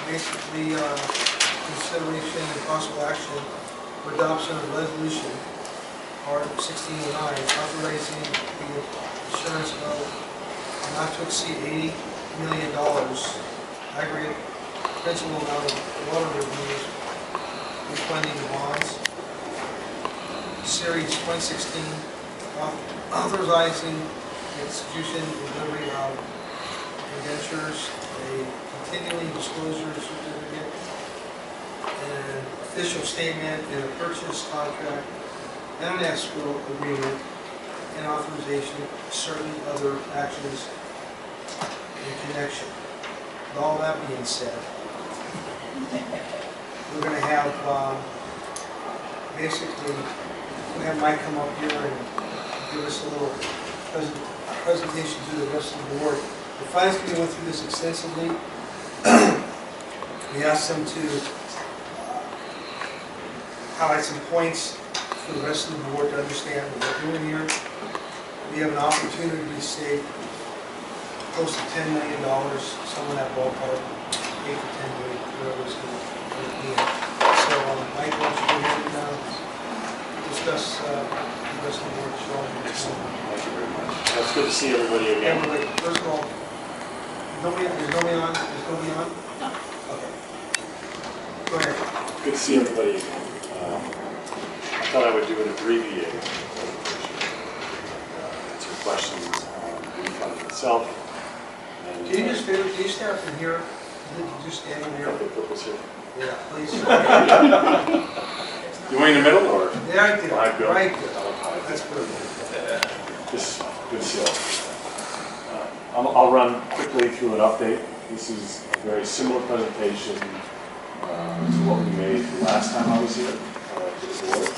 basically consideration and possible action for adoption of resolution R 1609, authorizing the insurance of not to exceed $80 million aggregate principal amount of water revenues refunding the bonds. Series 2016, authorizing the execution and delivery of indentures, a continuing disclosure certificate, an official statement, and a purchase contract, and an escrow agreement, and authorization of certain other actions in connection. With all that being said, we're going to have basically, we have Mike come up here and give us a little presentation to the rest of the board. The Finance Committee went through this extensively. We asked them to highlight some points for the rest of the board to understand what we're doing here. We have an opportunity to save close to $10 million, some of that ballpark, 8 to 10 million, whatever it's going to be. So, Mike, why don't you go ahead and discuss the rest of the board showing. Excellent. Thank you very much. It's good to see everybody again. Everybody, first of all, there's nobody on? No. Okay. Go ahead. Good to see everybody again. I thought I would do an abbreviated presentation. Answer questions on the refund itself. And, Can you just can you stand up from here? Just stand in here. the purpose here. Yeah, please. You want in the middle or? Yeah, right there. Right there. Right there. Okay. That's perfect. This good to see you. I'll run quickly through an update. This is a very similar presentation to what we made the last time I was here to the board.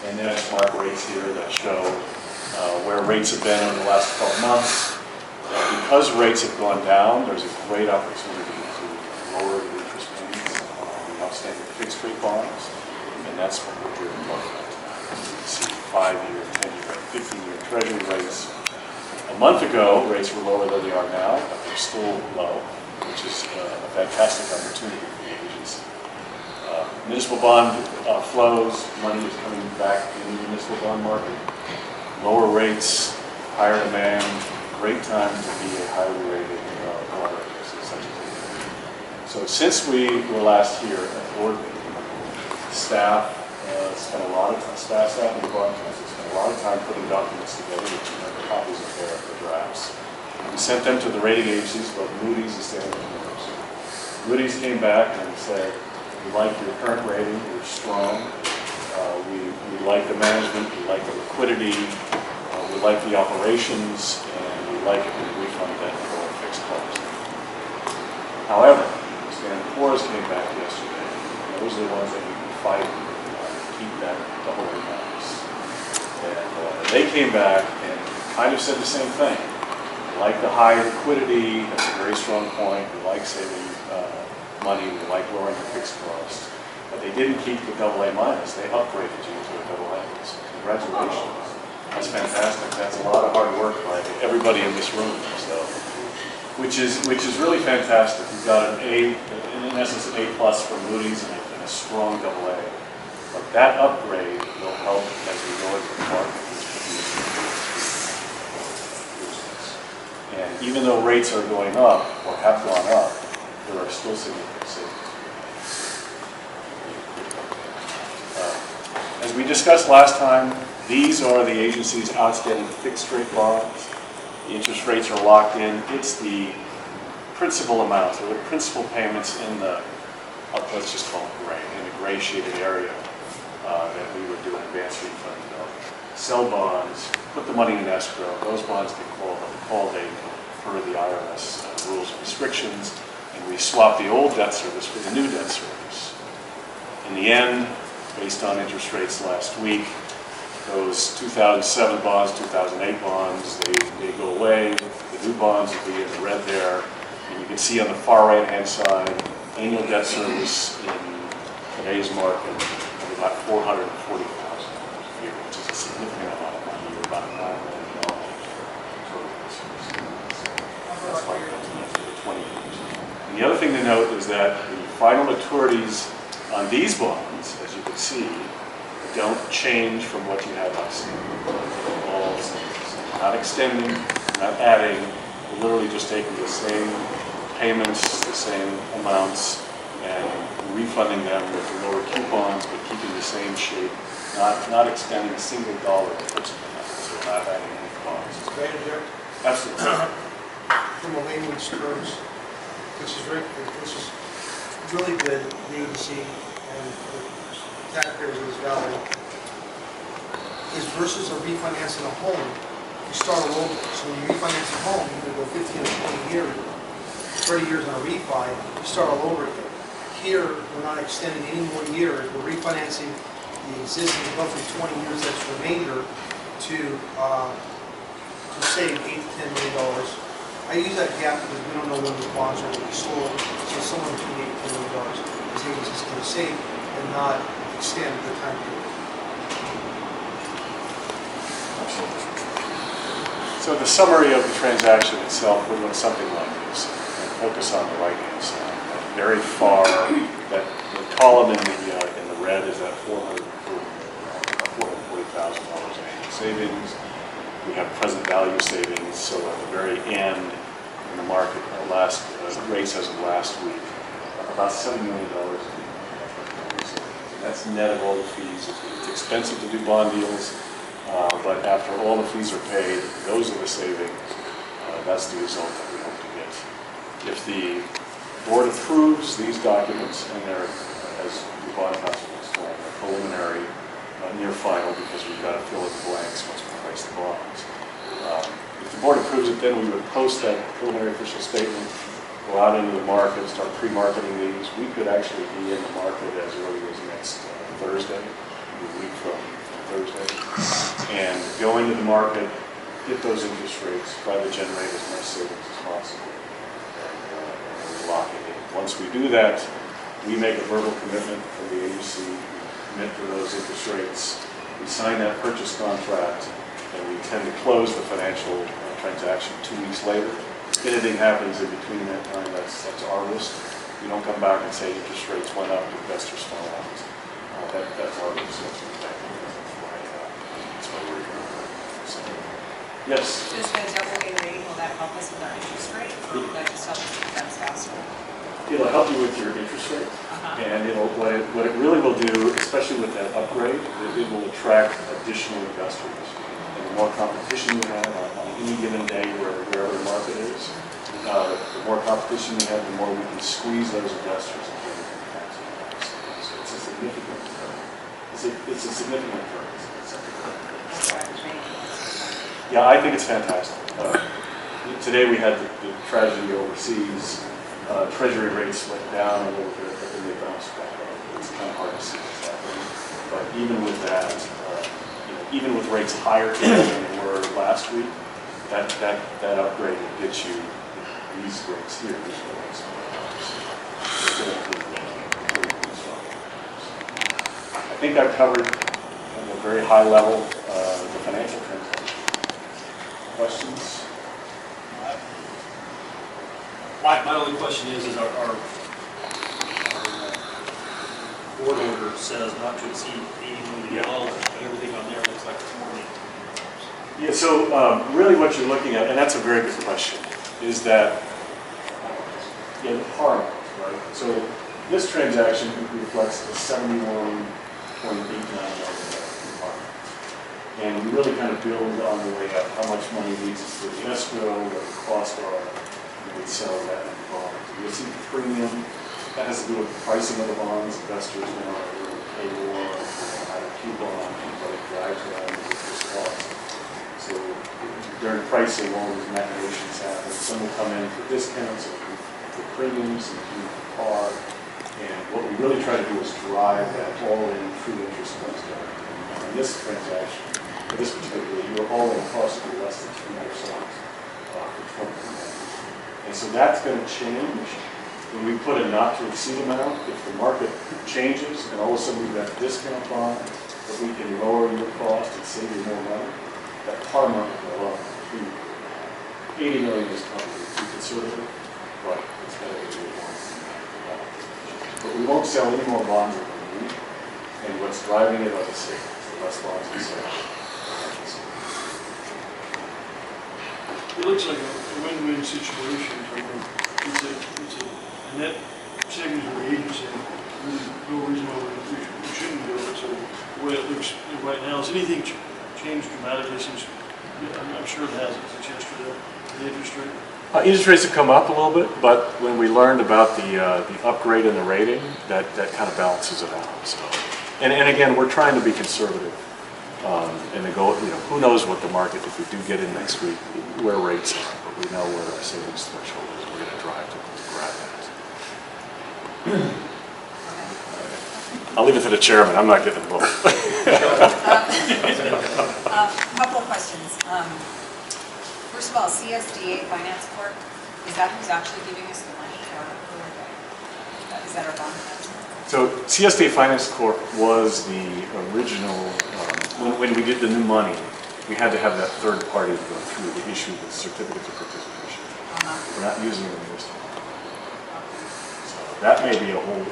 And then I just mark rates here that show where rates have been over the last 12 months. Because rates have gone down, there's a great opportunity to lower the interest payments on the outstanding fixed rate bonds. And that's what we're doing about tonight. You can see 5-year, 10-year, 15-year treasury rates. A month ago, rates were lower than they are now, but they're still low, which is a fantastic opportunity for the agency. Municipal bond flows, money is coming back in the municipal bond market. Lower rates, higher demand, great time to be a highly rated water agency such as AVEK. So since we were last here at board meeting, staff spent a lot of time, staff and the bond counsel spent a lot of time putting documents together, which you have copies of their drafts. We sent them to the rating agencies, both Moodys and Standard & Poor's. Moodys came back and said, we like your current rating, you're strong, we like the management, we like the liquidity, we like the operations, and we like it when we refund that for a fixed cost. However, Standard & Poor's came back yesterday, and those are the ones that we can fight to keep that double A minus. And they came back and kind of said the same thing. We like the high liquidity, that's a very strong point. We like saving money, we like lowering the fixed cost. But they didn't keep the double A minus, they upgraded you to a double A. So congratulations. That's fantastic. That's a lot of hard work by everybody in this room. So, which is really fantastic. We've got an A, in essence an A+ from Moodys and a strong double A. But that upgrade will help as we go into the market. And even though rates are going up, or have gone up, there are still significant savings. As we discussed last time, these are the agency's outstanding fixed rate bonds. The interest rates are locked in. It's the principal amounts, or the principal payments in the, let's just call it gray, in the gray shaded area that we would do an advance refund of. Sell bonds, put the money in escrow. Those bonds get called on the call date per the IRS rules and restrictions, and we swap the old debt service for the new debt service. In the end, based on interest rates last week, those 2007 bonds, 2008 bonds, they go away. The new bonds will be in the red there. And you can see on the far right-hand side, annual debt service in today's market of about $440,000 a year, which is a significant amount of money, about $9 million total debt service. That's why you're looking at the 20 years. And the other thing to note is that the final maturities on these bonds, as you can see, don't change from what you have outstanding. All the same. So not extending, not adding, we're literally just taking the same payments, the same amounts, and refunding them with lower coupons, but keeping the same shape, not extending a single dollar difference. So we're not adding any costs. Can I interject? Absolutely. From a layman's terms, this is really good, the agency and the taxpayers of this valley, is versus a refinance in a home, you start all over. So when you refinance a home, you can go 15 or 20 years, 30 years on a refi, you start all over again. Here, we're not extending any more years, we're refinancing the existing roughly 20 years that's remainder to save $8 to $10 million. I use that gap because we don't know when the bonds are going to be sold, so somewhere between $8 to $10 million is agencies going to save and not extend the time period. So the summary of the transaction itself would look something like this. And focus on the right-hand side. Very far, that the column in the red is that $440,000 in annual savings. We have present value savings, so at the very end in the market, rates as of last week, about $7 million. That's net of all the fees. It's expensive to do bond deals, but after all the fees are paid, those are the savings. That's the result that we hope to get. If the board approves these documents, and they're, as the bond counsel explained, they're preliminary, near final, because we've got to fill in the blanks once we price the bonds. If the board approves it, then we would post that preliminary official statement, go out into the market, start pre-marketing these. We could actually be in the market as early as next Thursday, a week from Thursday, and go into the market, get those interest rates, try to generate as much savings as possible, and lock it in. Once we do that, we make a verbal commitment from the agency, we commit to those interest rates, we sign that purchase contract, and we intend to close the financial transaction 2 weeks later. If anything happens in between that time, that's our risk. We don't come back and say interest rates went up, investors fell out. That's our risk. That's why we're here. So, yes? Just a double A rating, will that help us with our interest rate, or will that just help us keep that faster? It'll help you with your interest rate, and what it really will do, especially with that upgrade, it will attract additional investors. And the more competition you have on any given day wherever the market is, the more competition we have, the more we can squeeze those investors and get them tax advantage. So it's a significant it's a significant difference. Yeah, I think it's fantastic. Today we had the tragedy overseas. Treasury rates went down a little bit, but then they bounced back up. It's kind of hard to see what's happening. But even with that, even with rates higher today than they were last week, that upgrade will get you these rates here. These rates. I think I've covered at a very high level the financial transaction. Questions? My only question is our board order says not to exceed $80 million, but everything on there looks like it's more than $80 million. Yeah, so really what you're looking at, and that's a very good question, is that the par amount, right? So this transaction reflects the $71.89 million par. And we really kind of build on the way up how much money leads us to the escrow, what the costs are, and we sell that in the bond. You'll see the premium. That has to do with the pricing of the bonds. Investors now are pay more, how to coupon, what it drives them, this cost. So during pricing, all these machinations happen. Some will come in for discounts, for premiums, and for par. And what we really try to do is drive that all-in true interest cost down. In this transaction, for this particular year, your all-in cost will be less than 3% for 20%. And so that's going to change when we put a not to exceed amount. If the market changes and all of a sudden we've got a discount on, but we can lower your cost and save you more money, that par amount will go up. 80 million is probably too conservative. Right. It's gotta be good ones. But we won't sell any more bonds than we need, and what's driving it are the savings, the less bonds we sell. It looks like a win-win situation. I mean, it's a net savings for the agency. Really no reason why we shouldn't do it. So the way it looks right now, has anything changed dramatically since, I'm sure it has, since yesterday, the interest rate? Interest rates have come up a little bit, but when we learned about the upgrade in the rating, that kind of balances it out. So, and again, we're trying to be conservative. And the goal, who knows what the market, if we do get in next week, where rates are, but we know where our savings threshold is. We're going to drive to grab that. I'll leave it to the chairman. I'm not getting involved. Couple of questions. First of all, CSDA Finance Corp, is that who's actually giving us the money, or who are they? Is that our bond manager? So CSDA Finance Corp was the original, when we did the new money, we had to have that third party to go through to issue the certificates of participation. We're not using them in this one. So that may be a whole,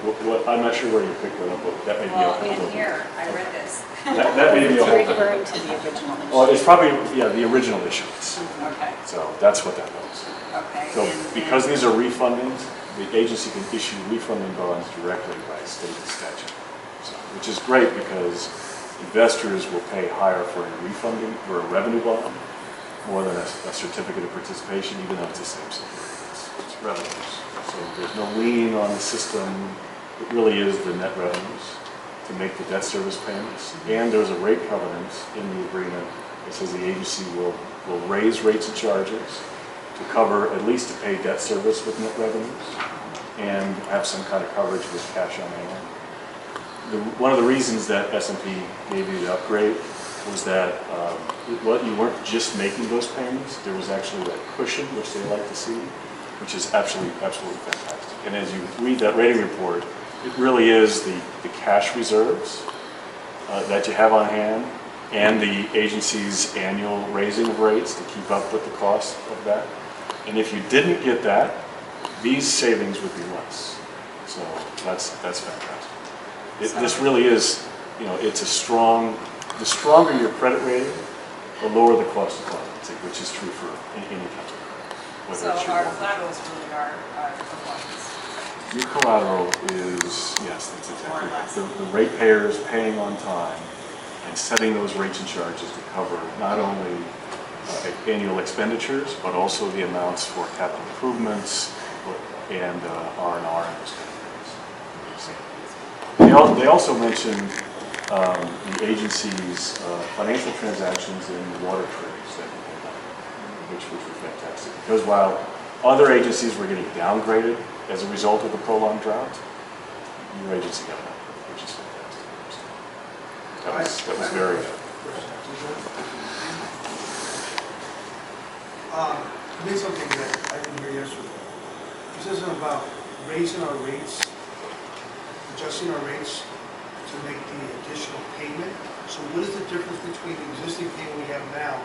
I'm not sure where you picked that up, but that may be a whole. Well, in here, I read this. That may be a whole. Referring to the original issue. Well, it's probably, the original issuance. Okay, So that's what that was. okay. So because these are refundings, the agency can issue refunding bonds directly by state statute. So, which is great because investors will pay higher for a refunding or a revenue bond more than a certificate of participation, even though it's the same security. It's revenues. So there's no lien on the system. It really is the net revenues to make the debt service payments. And there's a rate covenant in the agreement that says the agency will raise rates and charges to cover, at least to pay debt service with net revenues and have some kind of coverage with cash on hand. One of the reasons that S&P gave you the upgrade was that you weren't just making those payments, there was actually that cushion, which they like to see, which is absolutely fantastic. And as you read that rating report, it really is the cash reserves that you have on hand and the agency's annual raising of rates to keep up with the cost of that. And if you didn't get that, these savings would be less. So that's fantastic. This really is, it's a strong, the stronger your credit rating, the lower the cost of financing, which is true for any country. So our collateral is really our performance. Your collateral is, yes, that's exactly right. The ratepayers paying on time and setting those rates and charges to cover not only annual expenditures, but also the amounts for capital improvements and R&R and those kind of things. They also mentioned the agency's financial transactions in water trades that we had done, which were fantastic. Because while other agencies were getting downgraded as a result of the prolonged drought, your agency got an upgrade, which is fantastic. That was very good. You did something that I didn't hear yesterday. You said something about raising our rates, adjusting our rates to make the additional payment. So what is the difference between the existing payment we have now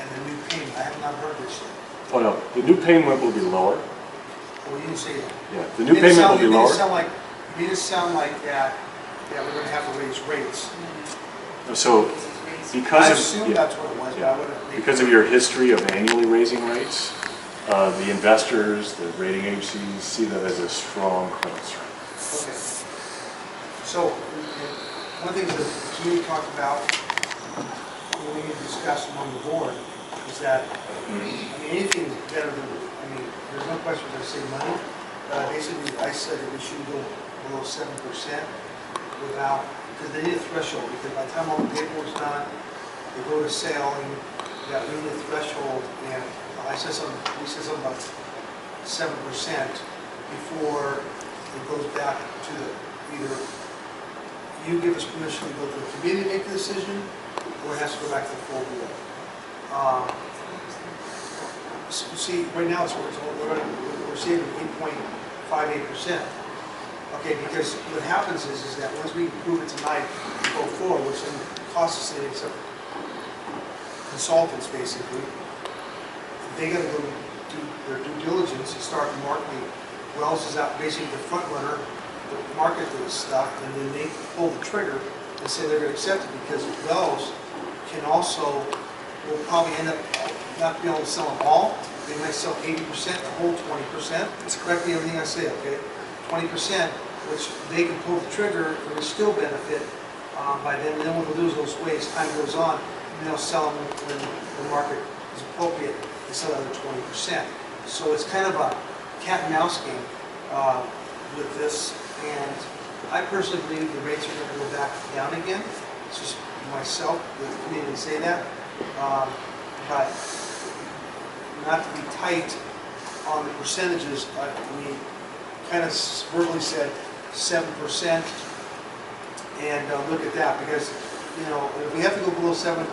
and the new payment? I have not heard this yet. Oh no, the new payment will be lower. Oh, you didn't say that. Yeah, the new payment will be lower. It didn't sound like that we're going to have to raise rates. So I because assume that's what it was, but I wouldn't. because of your history of annually raising rates, the investors, the rating agencies see that as a strong credit strength. Okay. So, one thing that the committee talked about when we discussed among the board is that, anything is better than, there's no question to save money. Basically, I said that we shouldn't go below 7% without, because they need a threshold, because by the time all the paperwork's done, they go to sale, and you got really a threshold, and we said something about 7% before it goes back to either you give us permission to go to the committee to make the decision, or it has to go back to the full board. See, right now we're saving 8.58%. Okay, because what happens is that once we approve it tonight and go forward, which then costs us savings of consultants basically, they got to go do their due diligence and start marketing. Wells is out basically the front runner to market this stuff, and then they pull the trigger and say they're going to accept it, because Wells can also, will probably end up not being able to sell them all. They might sell 80%, the whole 20%. It's correctly everything I say, okay? 20%, which they can pull the trigger, and they still benefit by them. And then what they'll do is those ways, time goes on, and they'll sell them when the market is appropriate. They sell the other 20%. So it's kind of a cat and mouse game with this. And I personally believe the rates are going to go back down again. It's just myself, the committee didn't say that. But not to be tight on the percentages, we kind of verbally said 7%, and look at that, because, you know, if we have to go below 7%,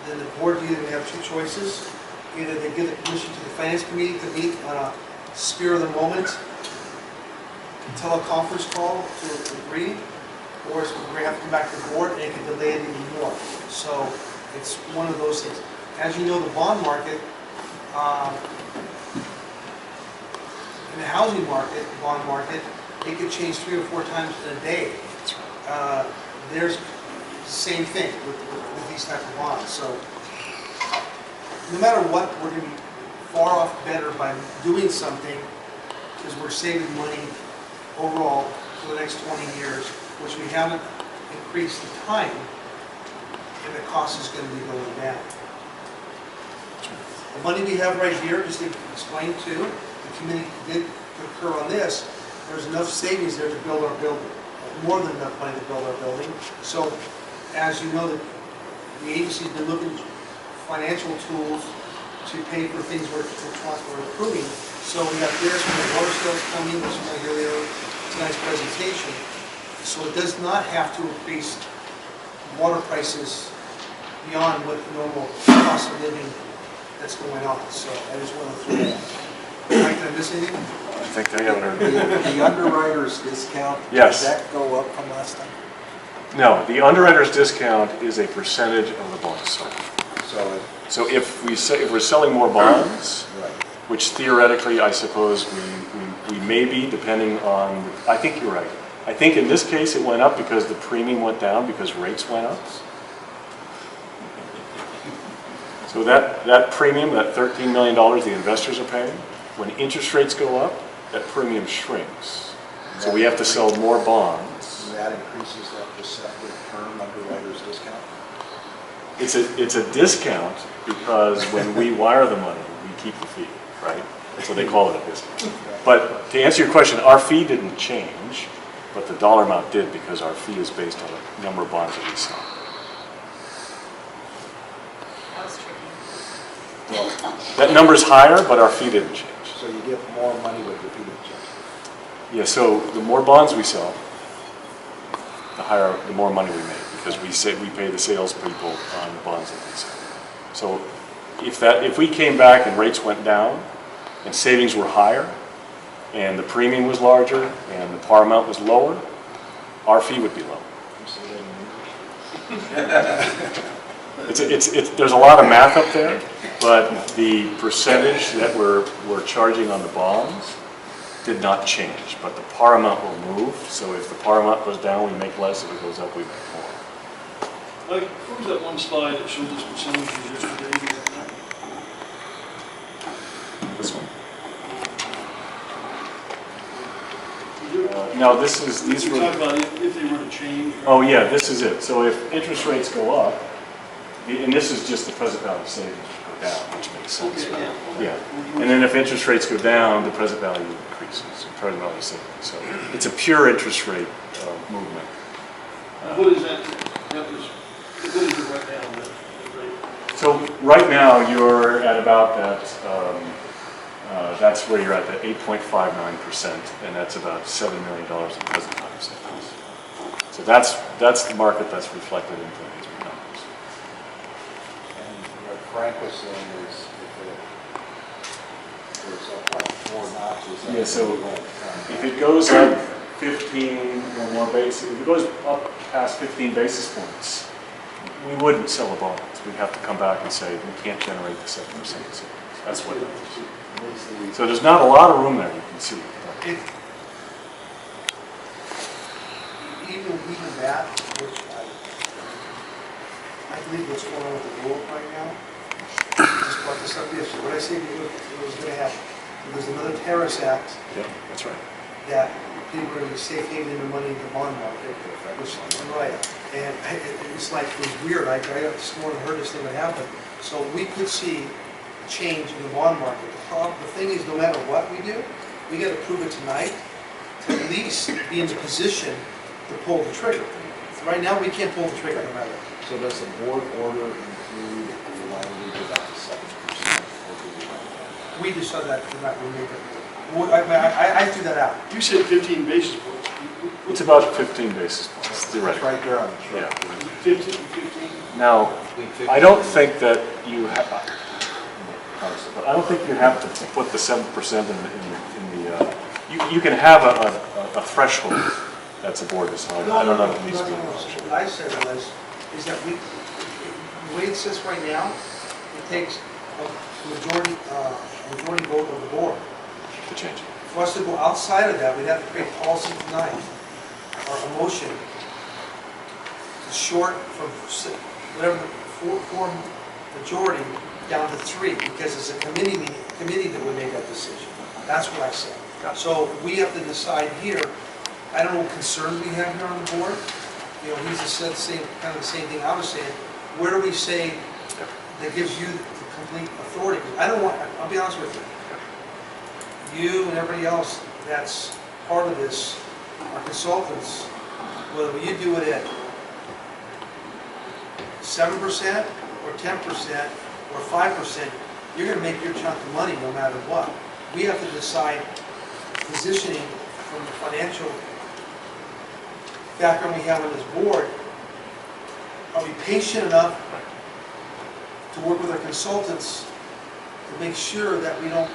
then the board either have two choices. Either they give the permission to the finance committee to meet on a spur of the moment teleconference call to agree, or we're going to have to come back to the board and it can delay it even more. So it's one of those things. As you know, the bond market, in the housing market, the bond market, it could change 3 or 4 times in a day. There's the same thing with these type of bonds. So no matter what, we're going to be far off better by doing something, because we're saving money overall for the next 20 years, which we haven't increased the time, and the cost is going to be going down. The money we have right here, just to explain too, the committee did concur on this, there's enough savings there to build our building, more than enough money to build our building. So, as you know, the agency's been looking at financial tools to pay for things we're improving. So we have this, we have water sales coming, which is going to hear tonight's presentation. So it does not have to increase water prices beyond what the normal cost of living that's going on. So I just want to throw that out. Mike, did I miss anything? I think they have The underwriter's discount, Yes. does that go up from last time? No, the underwriter's discount is a percentage of the bonds sold. So So if we're selling more bonds, right. which theoretically I suppose we may be, depending on, I think you're right. I think in this case it went up because the premium went down because rates went up. So that premium, that $13 million the investors are paying, when interest rates go up, that premium shrinks. So we have to sell more bonds. That increases that percentage term underwriter's discount? It's a discount because when we wire the money, we keep the fee, right? So they call it a discount. But to answer your question, our fee didn't change, but the dollar amount did because our fee is based on the number of bonds that we sell. That was tricky. Well, That number's higher, but our fee didn't change. so you get more money with the fee change. Yeah, so the more bonds we sell, the more money we make because we pay the salespeople on the bonds that we sell. So if we came back and rates went down and savings were higher and the premium was larger and the par amount was lower, our fee would be lower. There's a lot of math up there, but the percentage that we're charging on the bonds did not change, but the par amount will move. So if the par amount goes down, we make less. If it goes up, we make more. Like, what was that one slide that showed this percentage yesterday? This one. No, these You were. talk about if they were to change. Oh yeah, this is it. So if interest rates go up, and this is just the present value savings go down, which makes sense. Okay, Right? yeah. Yeah. And then if interest rates go down, the present value increases, present value savings. So it's a pure interest rate movement. What is that? What is it right now? That rate? So right now you're at about that. That's where you're at, the 8.59%, and that's about $7 million in present value savings. So that's the market that's reflected into these numbers. And what Frank was saying is if it's up like 4 notches. Yeah, so if it goes up 15 or more basis, if it goes up past 15 basis points, we wouldn't sell the bonds. We'd have to come back and say we can't generate the 7% savings. That's what it is. So there's not a lot of room there, you can see. It, even that, which I believe what's going on with the world right now, just brought this up yesterday. What I say to you, it was going to happen. There's another terrorist act Yeah, that's right. that people are going to be safe having their money in the bond market, which is right. And it's like, it was weird. I just more than heard this thing would happen. So we could see a change in the bond market. The thing is, no matter what we do, we got to prove it tonight to at least be in the position to pull the trigger. Right now, we can't pull the trigger no matter. So does the board order include the language about the 7%? We just saw that tonight. We make it. I threw that out. You said 15 basis points. It's about 15 basis points, It's theoretically. right there on the chart. Yeah. 15. Now, I don't think that you have, I don't think you have to put the 7% in the you can have a threshold that's a board decided. I don't know if it needs to be a motion. What I said was, is that the way it says right now, it takes a majority vote of the board. To change it. For us to go outside of that, we'd have to create policy tonight, or a motion, to short from whatever the four majority down to 3, because it's a committee that would make that decision. That's what I said. So we have to decide here. I don't know what concerns we have here on the board. You know, he's said kind of the same thing I was saying. Where do we say that gives you the complete authority? I don't want. I'll be honest with you. You and everybody else that's part of this, our consultants, whether you do it at 7% or 10% or 5%, you're going to make your chunk of money no matter what. We have to decide positioning from the financial background we have on this board. Are we patient enough to work with our consultants to make sure that we don't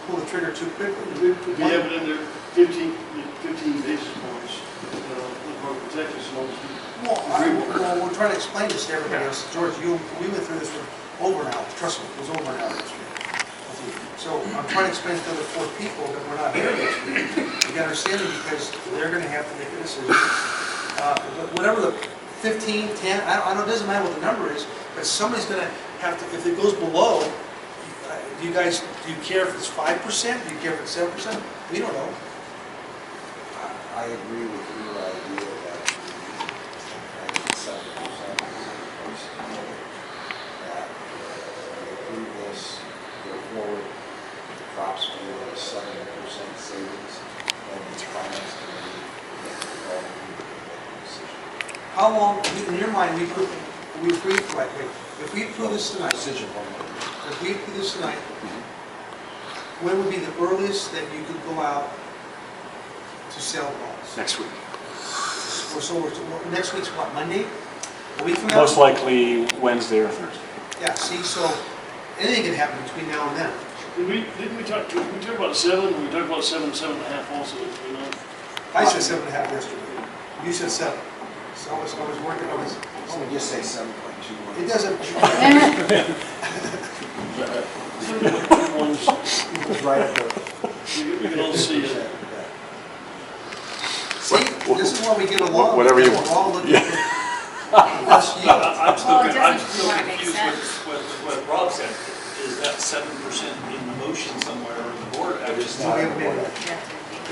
pull the trigger too quickly? We have it in there, 15 basis points, for protection, so Well, we're trying to explain this to everybody else. George, we went through this over now. Trust me, it was over now. So I'm trying to explain to the other 4 people that we're not here next week. You got to understand it because they're going to have to make a decision. But whatever the 15, 10, I don't know, it doesn't matter what the number is, but somebody's going to have to, if it goes below, do you care if it's 5%? Do you care if it's 7%? We don't know. I agree with your idea that the 7% is supposed to know that approve this, go forward, drops to a 7% savings, and it's finance committee make a decision. How long, in your mind, we agree, right, wait, if we approve this tonight, Decision one way. if we approve this tonight, when would be the earliest that you could go out to sell bonds? Next week. Next week's what, Monday? A week from now? Most likely Wednesday or Thursday. Yeah, see, so anything can happen between now and then. didn't we talk about 7, we talked about 7.5 also, you know? I said 7.5 yesterday. You said 7. So I was working on this. So we just say 7.21. It doesn't. It's right at the. You can all see it. See, this is why we get along. Whatever you We're all looking Yeah. for less yield. I'm still, Well, it I'm doesn't still quite make confused sense. with what Rob said. Is that 7% in the motion somewhere or the board action? So we haven't made it. We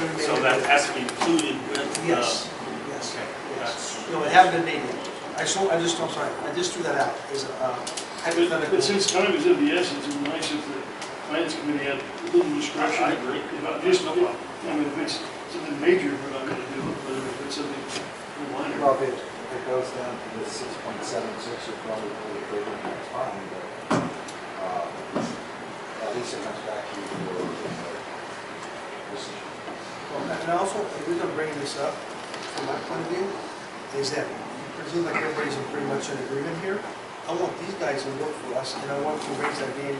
haven't made So it. that has to be included with, Yes, yes, okay, yes. that's, No, it hasn't been made yet. I'm sorry, I just threw that out as a hypothetical. But since time is of the essence, it would be nice if the finance committee had a little discretion. I agree. About just, I mean, if it's something major, we're not gonna do it, but if it's something minor. Well, if it goes down to the 6.76, you'll probably pull the trigger, and that's fine, but at least it comes back to you for decision. Well, and also, the reason I'm bringing this up, from my point of view, is that it seems like everybody's in pretty much in agreement here. I want these guys to work for us, and I want to raise that gain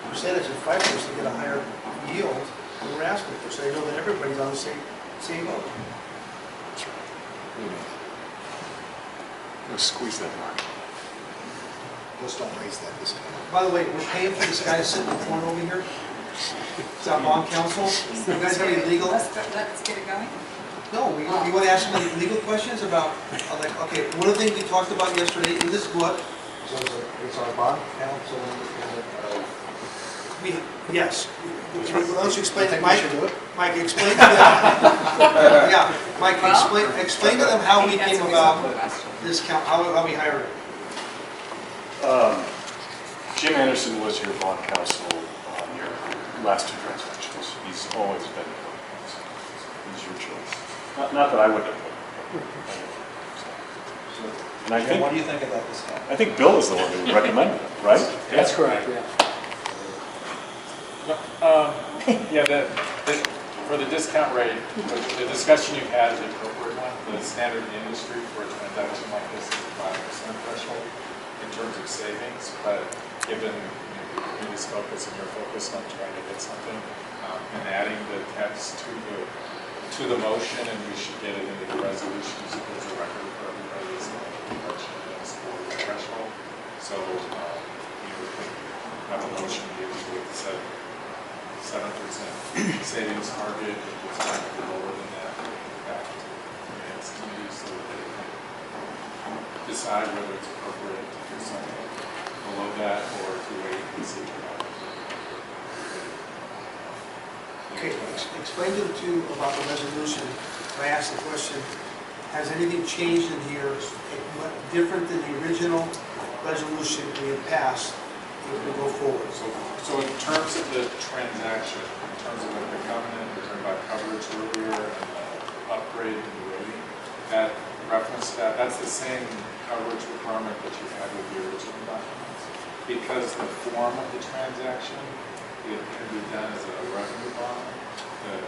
percentage of 5% to get a higher yield than we're asking for, so I know that everybody's on the same boat. Let's squeeze that mark. just don't raise that discount. By the way, we're paying for this guy sitting in the corner over here. Is that bond counsel? You guys have any legal? Let's get it going. No, you want to ask me legal questions about, like, okay, one of the things we talked about yesterday in this book, So it's our bond counsel independent of. yes. Why don't you explain You it, think we Mike? should do it? Mike, explain to them. Yeah, Mike, explain to them how we That's came a about reasonable question. this count, how we hired him. Jim Andersen was your bond counsel on your last two transactions. He's always been your bond counsel. He's your choice. Not that I would have put him. And Jim, what do you think of that discount? I think Bill is the one who recommended it, right? That's correct, yeah. Yeah, for the discount rate, the discussion you've had is the appropriate one. The standard in the industry for a transaction like this is a 5% threshold in terms of savings, but given Moodys' focus and your focus on trying to get something and adding the text to the motion, and we should get it into the resolution so there's a record for everybody is the motion is for the threshold. So you could have a motion with 7% savings target, if it's not lower than that, back to the finance committee so that they can decide whether it's appropriate to do something below that or to wait and see what happens. Okay, explain to the two about the resolution. I asked the question, has anything changed in here different than the original resolution we had passed if we go forward? So in terms of the transaction, in terms of like the covenant, we talked about coverage earlier and the upgrade to the rating, that reference to that, that's the same coverage requirement that you had with the original documents. Because the form of the transaction, it can be done as a revenue bond. The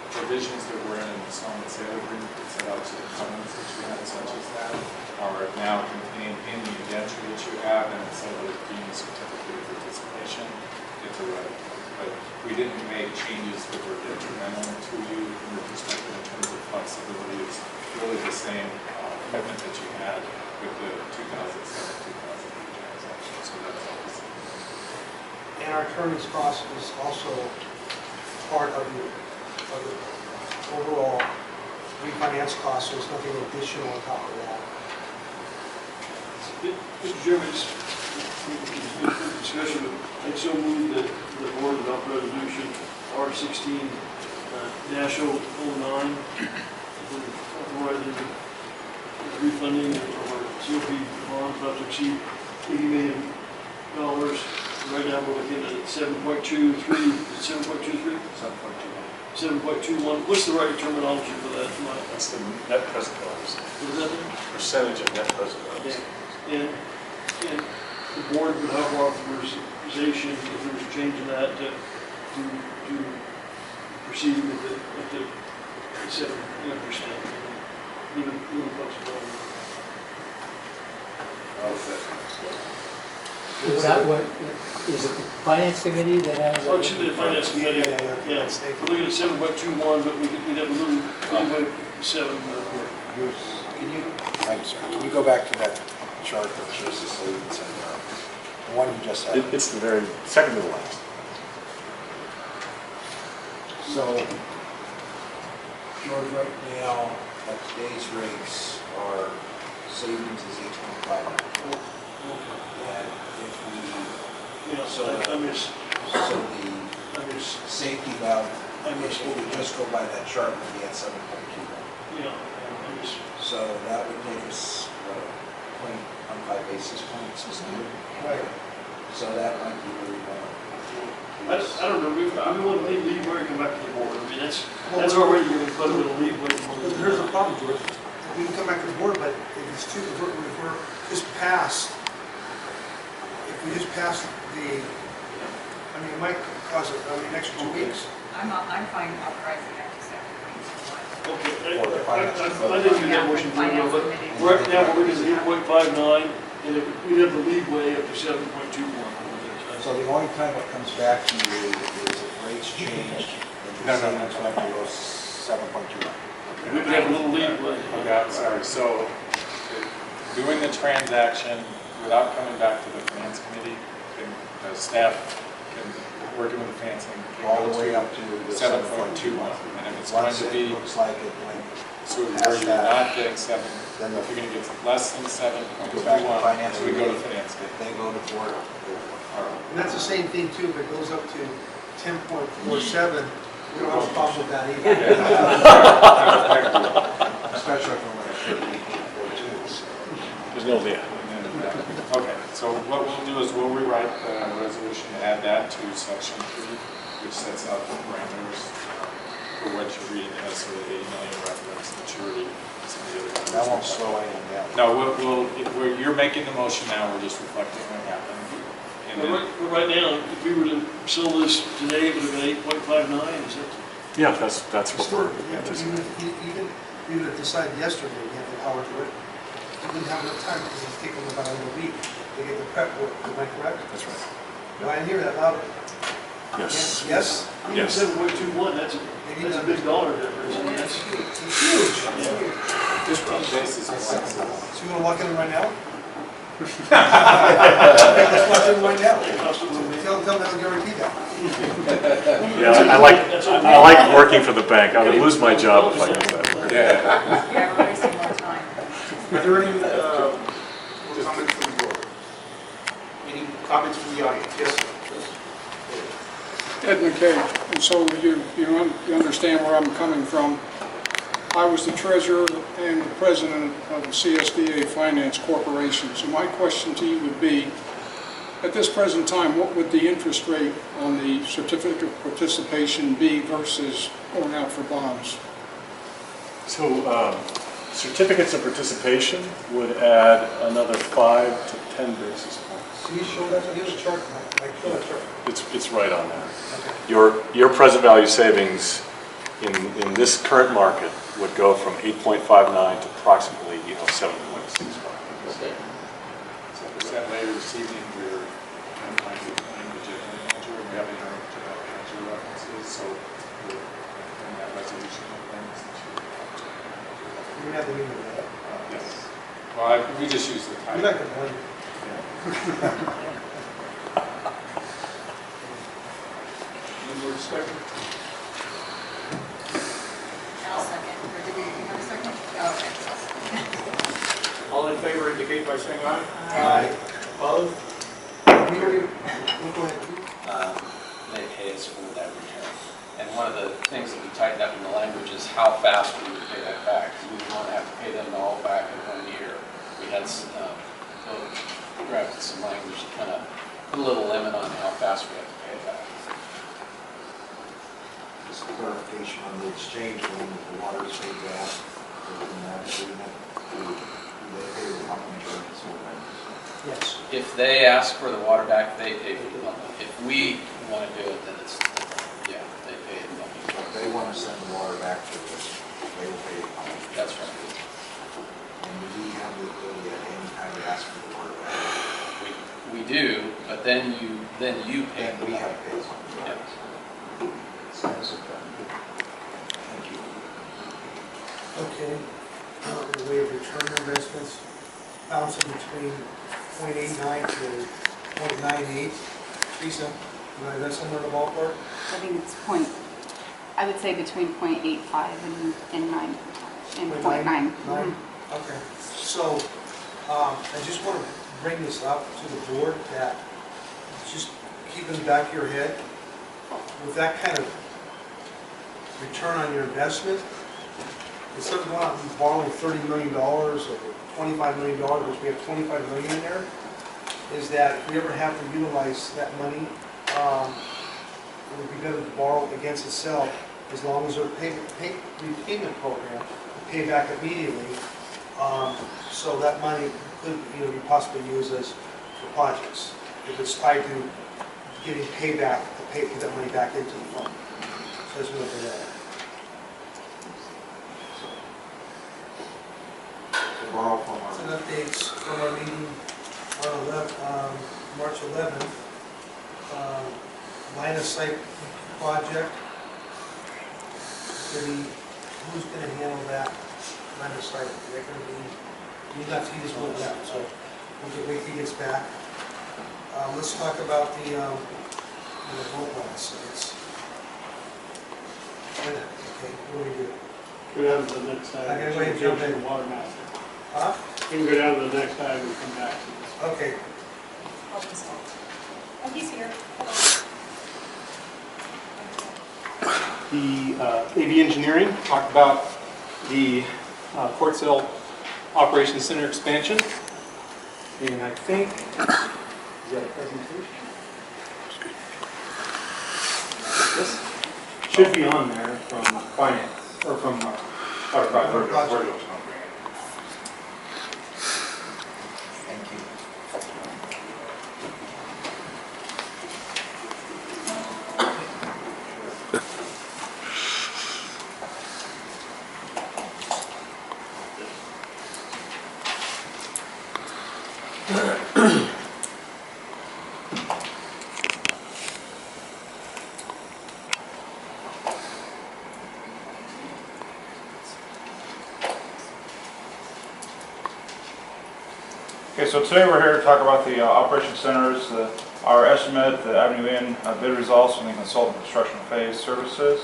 provisions that were in the sale and sale agreement that set out the covenants that you had such as that are now contained in the indenture that you have, and instead of it being a certificate of participation, it's a revenue. But we didn't make changes that were detrimental to you from your perspective in terms of flexibility. It's really the same commitment that you had with the 2007-2008 transaction. So that's all the same. And our attorney's cost is also part of the overall refinance cost, so there's nothing additional on top of that. Mr. Chairman, just discussion, I so move that the board adopt resolution R16-09, authorizing refunding of our COP bonds not to exceed $80 million. Right now, we're looking at 7.23, 7.23? 7.21. What's the right terminology for that, Mike? That's the net present values. What is that? Percentage of net present values. And the board would have authorization, if there was a change in that, to proceed with the 7%. Little flexibility. Is that what, is it the finance committee that has? Oh, it should be the finance committee. Yeah. We're looking at 7.21, but we'd have a little, 7. I'm sorry, can you go back to that chart that shows the savings and the one you just had? It's the very second to the last. So, George, right now, at today's rates, our savings is 8.5. And if we, so the safety valve, if we just go by that chart, we'd be at 7.2. Yeah. So that would take us, what, 0.15 basis points, isn't it? Right. So that might be really I don't know, we want to leave where you come back to the board. I mean, that's already going to put a little leave. But here's the problem, George. We can come back to the board, but if it's too, if we're just past, if we just pass the, I mean, it might cause an extra 2 weeks. I'm fine authorizing that to second. Okay, I didn't do that motion, but right now we're looking at 8.59, and we have the leeway up to 7.21. So the only time it comes back to you is if rates change, then the savings went to 7.2. We could have a little leeway. Okay, sorry. So doing the transaction without coming back to the finance committee, the staff can, working with the financing. All the way up to the 7.21, and if it's going Once to it be, looks like it went, so where you're not getting 7, then if you're going to get less than go back to 7.21, finance. we go to finance If committee. they go to board, go for it. And that's the same thing too, if it goes up to 10.47, we don't have a problem with that either. Especially from when it should be 8.42, so. There's no there. Okay, so what we'll do is we'll rewrite the resolution to add that to section 3, which sets out the parameters for what you're reading as sort of 80 million reference maturity. Some of the other numbers. That won't slow anyone down. No, you're making the motion now, we're just reflecting what happened. And then, But right now, if we were to sell this today, it would have been 8.59, is that? Yeah, that's what Still, we're anticipating. even we would have decided yesterday, we have the power to it. We didn't have enough time because it's taken about a week to get the prep work, am I correct? That's right. Do I hear that loud? Yes. Yes? Even Yes. 7.21, that's a big dollar difference. I mean, that's huge. It's huge. just on the basis of So you want to lock in right now? Let's lock in right now. Tell them I'll guarantee that. Yeah, I like working for the bank. I would lose my job if I did that. Yeah. Yeah, we're wasting more time. Are there any comments from the board? Any comments from the audience? Yes, sir. Ed McKay, and so you understand where I'm coming from. I was the treasurer and the president of the CSDA Finance Corporation. So my question to you would be, at this present time, what would the interest rate on the certificate of participation be versus going out for bonds? So certificates of participation would add another 5 to 10 basis points. Can you show that? Here's a chart. I show that chart. It's right on there. Okay. Your present value savings in this current market would go from 8.59 to approximately 7.65. Okay. So percent later this evening, we're trying to find the general manager, and we have internal general manager references, so we're in that resolution of things. You have the meeting with that. Yes. Well, we just use the You title. like the blame. Any more discussion? I'll second. Or did we have a second? Oh, okay. All in favor indicate by saying aye. Aye. Opposed? Go ahead. They pay us for that return. And one of the things that we tightened up in the language is how fast we would pay that back. We didn't want to have to pay them all back in 1 year. We had drafted some language to kind of put a little limit on how fast we have to pay it back. Just clarification on the exchange, when the water stays out, in that agreement, do they pay the company or consumer banks? Yes. If they ask for the water back, they pay for the company. If we want to do it, then it's different. Yeah, they pay the company. So if they want to send the water back to us, they will pay the company. That's right. And do we have the ability at any time to ask for the water back? We do, but then you pay. And we have to pay something. Yeah. Thank you. Okay. The way of return investments bouncing between 0.89 to 0.98. Lisa, is that somewhere in the ballpark? I think it's I would say between 0.85 and 9, and 0.9. 9? Mhm. Okay. So, I just want to bring this up to the board that just keep in the back of your head, with that kind of return on your investment, instead of going out and borrowing $30 million or $25 million, which we have $25 million in there, is that if we ever have to utilize that money, it would be better to borrow against itself as long as their repayment program will pay back immediately. So that money could be possibly used as for projects. If it's tied to getting payback, to put that money back into the fund. So that's what we're at. To borrow from our. Some updates from our meeting on March 11th. Line of sight project. Who's going to handle that line of sight? Is that going to be, you got to see this one out, so we'll wait till he gets back. Let's talk about the vote last sites. Okay, what do we do? Go down to the next I item. gotta go ahead and jump in. Water master. Huh? You can go down to the next item and come back to this. Okay, Open salt. Oh, he's here. The AV Engineering talked about the Port Sale Operations Center expansion. And I think, is that a presentation? This should be on there from finance, or from our project. Thank you. Okay, so today we're here to talk about the operations centers, our estimate, the Avenue Inn bid results from the consultant construction phase services.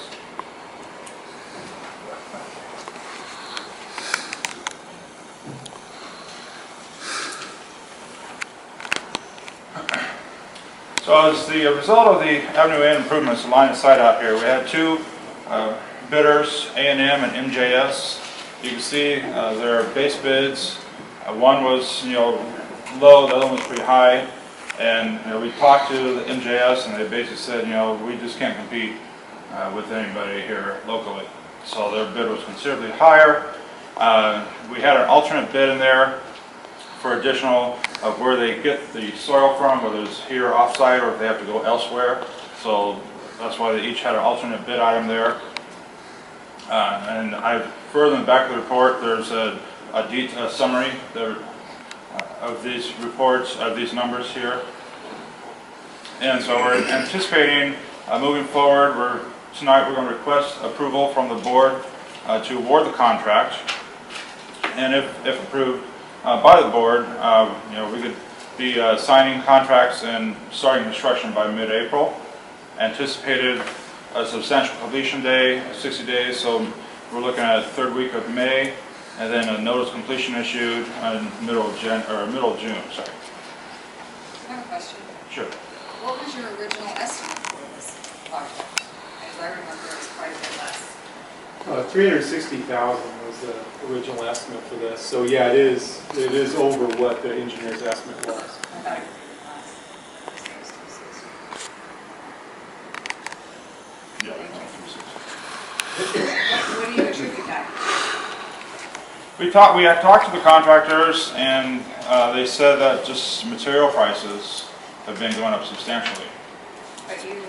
So as the result of the Avenue Inn improvements, line of sight out here, we had two bidders, A&M and MJS. You can see their base bids. One was, low, the other one was pretty high. And we talked to the MJS, and they basically said, we just can't compete with anybody here locally. So their bid was considerably higher. We had an alternate bid in there for additional of where they get the soil from, whether it's here off-site or if they have to go elsewhere. So that's why they each had an alternate bid item there. And further in the back of the report, there's a summary of these reports, of these numbers here. And so we're anticipating moving forward, tonight we're going to request approval from the board to award the contract. And if approved by the board, we could be signing contracts and starting construction by mid-April. Anticipated a substantial completion day, 60 days, so we're looking at third week of May, and then a notice of completion issued in middle of June. Sorry. I have a question. Sure. What was your original estimate for this project? Because I remember it was quite a bit less. $360,000 was the original estimate for this. So yeah, it is over what the engineer's estimate was. I thought it was less. What do you attribute that? We had talked to the contractors, and they said that just material prices have been going up substantially. But you would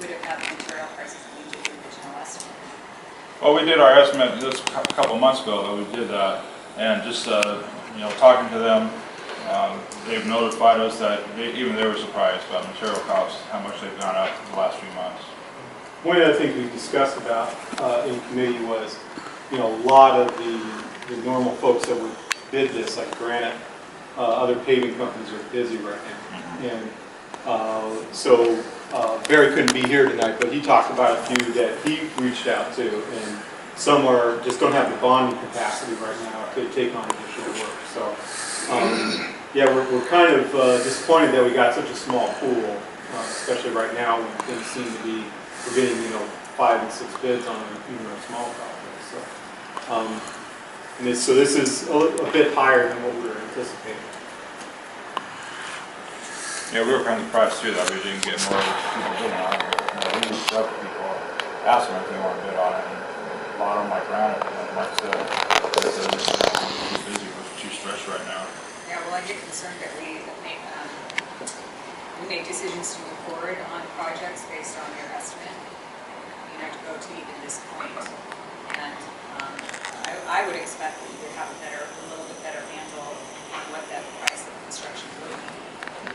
have had the material prices when you did the original estimate. Well, we did our estimate just a couple months ago that we did that, and just talking to them, they've notified us that even they were surprised about material costs, how much they've gone up in the last few months. One of the things we discussed about in committee was, a lot of the normal folks that would bid this, like Granite, other paving companies are busy right now. And so Barry couldn't be here tonight, but he talked about a few that he reached out to, and some just don't have the bonding capacity right now to take on additional work. So yeah, we're kind of disappointed that we got such a small pool, especially right now when things seem to be, we're getting 5 and 6 bids on even a small project. So so this is a bit higher than what we were anticipating. Yeah, we were kind of surprised too that we didn't get more people bidding on it. We reached out to people, asked them if they want to bid on it, and a lot of them like Granite, and like said, this is too busy, we're too stretched right now. Yeah, well, I get concerned that we make decisions to move forward on projects based on your estimate. To go to even this point. And I would expect that you would have a little bit better handle on what that price of construction would be.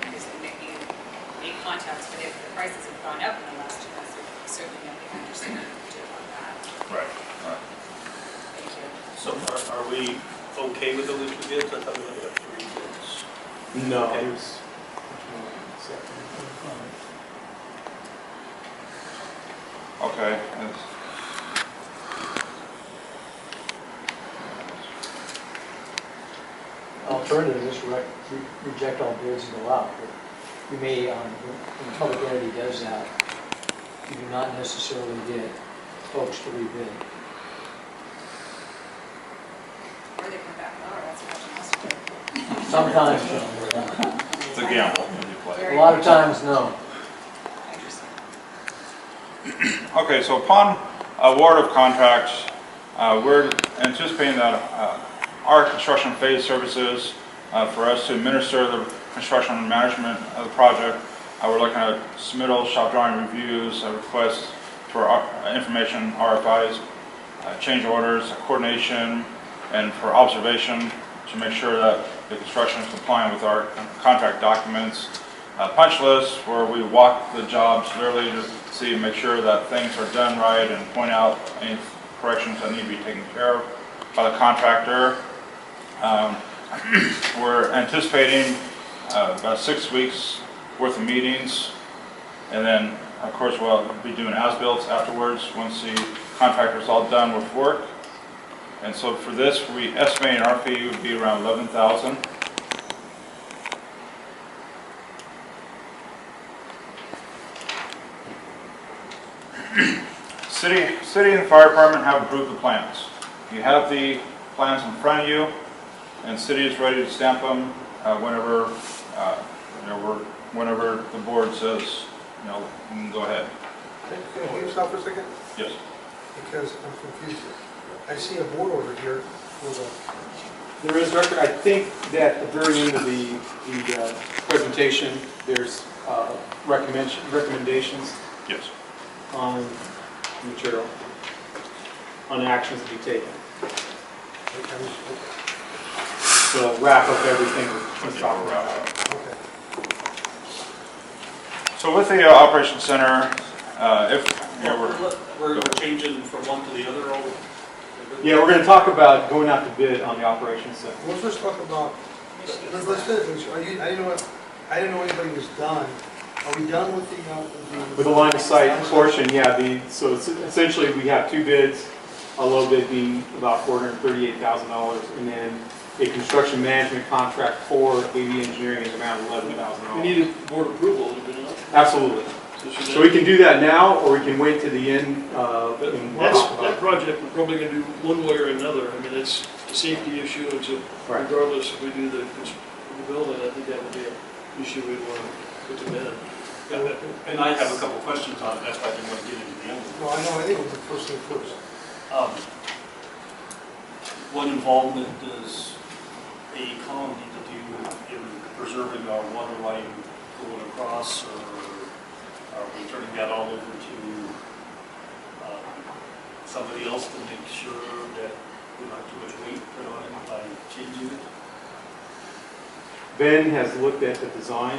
Because you make contacts, but if the prices have gone up in the last 2 months, certainly nothing understand what to do about that. Right. Thank you. So are we okay with the two bids? I thought we only got 3 bids. No, Okay. there's. Okay. Alternative is reject all bids and go out. But you may, when a public entity does that, you do not necessarily get folks to rebid. Or they come back lower, that's what you must do. Sometimes, no. It's a gamble when you play. A lot of times, no. Okay, so upon award of contracts, we're anticipating that our construction phase services for us to administer the construction management of the project, we're looking at submittal, shop drawing reviews, requests for information, RFIs, change orders, coordination, and for observation to make sure that the construction is compliant with our contract documents. Punch list where we walk the jobs literally to see, make sure that things are done right and point out any corrections that need to be taken care of by the contractor. We're anticipating about 6 weeks worth of meetings, and then of course we'll be doing as-builts afterwards once the contractor's all done with work. And so for this, we estimating our fee would be around $11,000. City and fire department have approved the plans. You have the plans in front of you, and city is ready to stamp them whenever whenever the board says, you know, we can go ahead. Can you stop for a second? Yes. Because I'm confused. I see a board order here for There is record, I think that at the very end of the presentation, there's recommendations Yes. on material, on actions to be taken. So wrap up everything we're talking about. Okay. So with the operations center, if you know, We're changing from one to the other all the. Yeah, we're going to talk about going out to bid on the operations center. Well, let's talk about, let's finish. I didn't know anybody was done. Are we done with the? With the line of sight portion, yeah, so it's essentially we have two bids, a low bid being about $438,000, and then a construction management contract for AV engineering is around $11,000. We needed board approval, did we not? Absolutely. So we can do that now, or we can wait to the end. That project, we're probably going to do one way or another. I mean, it's a safety issue, it's a, Right. regardless if we do the building, I think that would be an issue we'd want to put to bed. And I have a couple questions on it, that's why I didn't want to get into the end. No, I know, I think it was the first thing first. What involvement does AECom need to do in preserving our water line going across, or are we turning that all over to somebody else to make sure that we don't have too much weight put on it by changing it? Ben has looked at the design,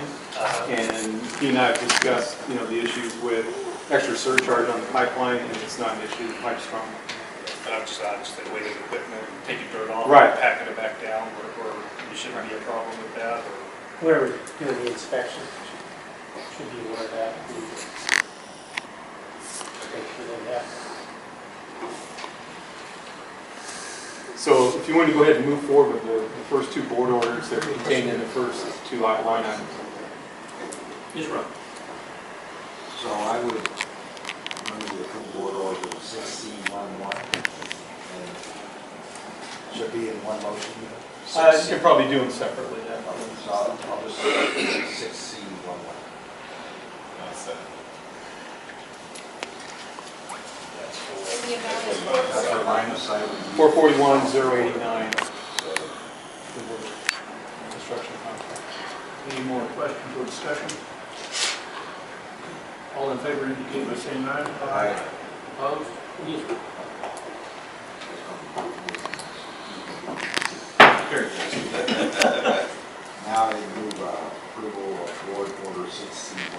and he and I have discussed, the issues with extra surcharge on the pipeline, and it's not an issue. The pipe's strong. But I'm just the weight of the equipment, taking dirt off, Right. packing it back down, or there shouldn't be a problem with that, or? Whoever doing the inspection should be aware of that. Make sure they have. So if you want to go ahead and move forward with the first two board orders that are contained in the first two line items. Yes, Ron. So I would move the approve board order 6C11, and should be in one motion. You can probably do them separately. So I'll just say 6C11. That's for line of sight. 441,089. Construction contract. Any more questions or discussion? All in favor indicate by saying aye. Aye. Opposed? Yes. Now I move approval of board order 6C12.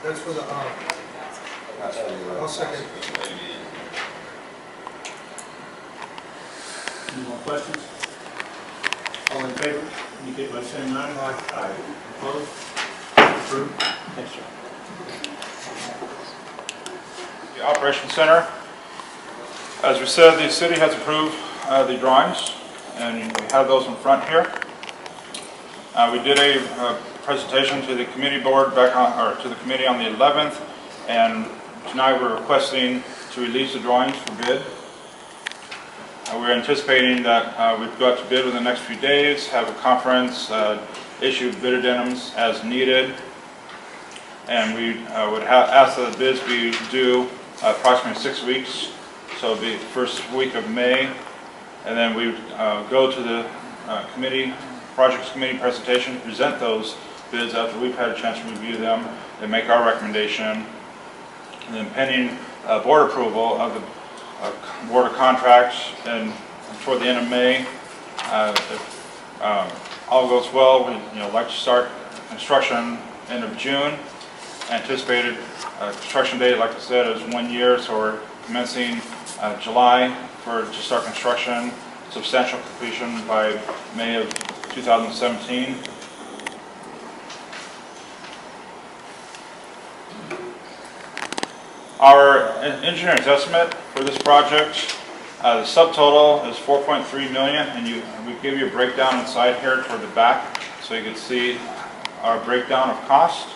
That's for the, That's for the. I'll second. Any more questions? All in favor, indicate by saying aye. Aye. Opposed? Approved. Thanks, John. The Operations Center. As we said, the city has approved the drawings, and we have those in front here. We did a presentation to the committee board back on, or to the committee on the 11th, and tonight we're requesting to release the drawings for bid. We're anticipating that we'd go out to bid within the next few days, have a conference, issue bid addendums as needed, and we would ask that the bids be due approximately 6 weeks, so it'll be the first week of May, and then we would go to the projects committee presentation, present those bids after we've had a chance to review them and make our recommendation, and then pending board approval of the board of contracts, and toward the end of May, if all goes well, we like to start construction end of June. Anticipated construction date, like I said, is 1 year, so we're commencing July to start construction, substantial completion by May of 2017. Our engineer's estimate for this project, the subtotal is $4.3 million, and we give you a breakdown inside here toward the back, so you can see our breakdown of cost.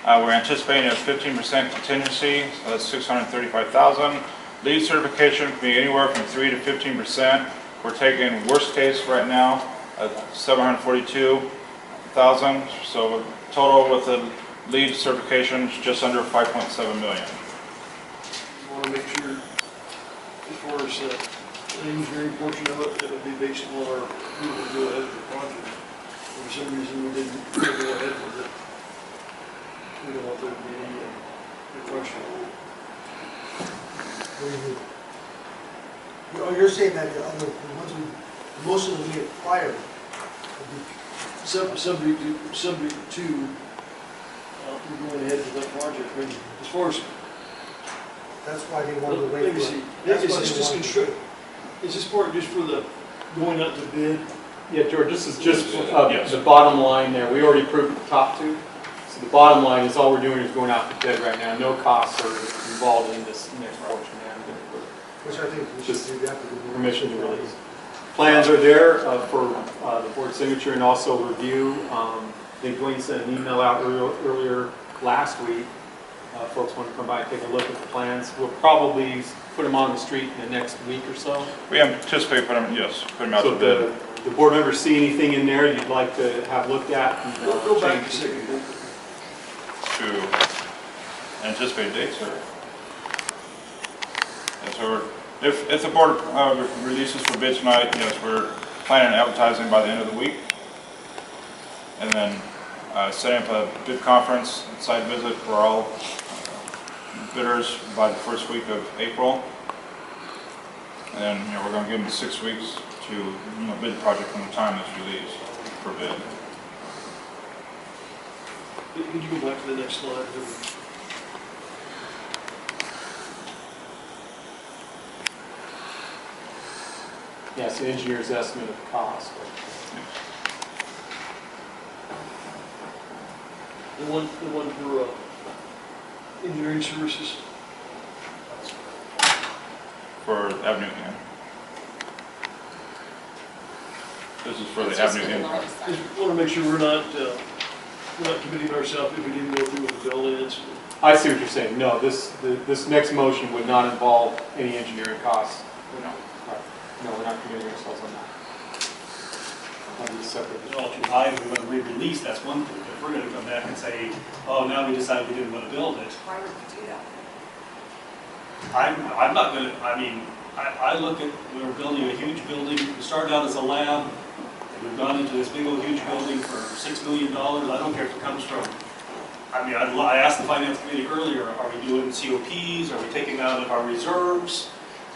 We're anticipating a 15% contingency, so that's $635,000. Lead certification can be anywhere from 3 to 15%. We're taking worst case right now at $742,000, so total with the lead certification is just under $5.7 million. I want to make sure, as far as the engineering portion of it, that would be based on our, we would go ahead with the project. If for some reason we didn't go ahead with it, we don't want there to be any question. What do you mean? You're saying that the ones most of them we acquired would be Subject to we're going ahead with that project. I mean, as far as, that's why they wanted to wait let me for see, it. That's is why this they just wanted to construct, is this part just for the going out to bid? Yeah, George, this is just Yes. the bottom line there. We already approved the top two. So the bottom line is all we're doing is going out to bid right now. No costs are involved in this next portion. Which I think we should Just do that for the board. Permission to release. Plans are there for the board signature and also review. I think Dwayne sent an email out earlier last week. Folks want to come by and take a look at the plans. We'll probably put them on the street in the next week or so. We anticipate putting them out So to bid. the board members see anything in there you'd like to have looked at? And, Go back a change? second. To anticipate dates, or? And so if the board releases for bid tonight, yes, we're planning on advertising by the end of the week. And then setting up a bid conference, site visit for all bidders by the first week of April. And then we're going to give them 6 weeks to bid the project from the time it's released for bid. Could you go back to the next slide? Yeah, so engineer's estimate of cost. The one for engineering services. For Avenue N. This is for the It's just Avenue for the N line project. of sight. Just want to make sure we're not committing ourselves if we didn't go through with the building. I see what you're saying. No, this next motion would not involve any engineering costs. No, we're not committing ourselves on that. That'd be separate. Well, if you buy it, we want to re-release, that's one thing. If we're going to come back and say, oh, now we decided we didn't want to build it, Why would we do that? I'm not going to, I look at, we were building a huge building, we started out as a lab, and we've gone into this big old huge building for $6 million, I don't care if it comes from, I asked the finance committee earlier, are we doing COPs, are we taking out of our reserves?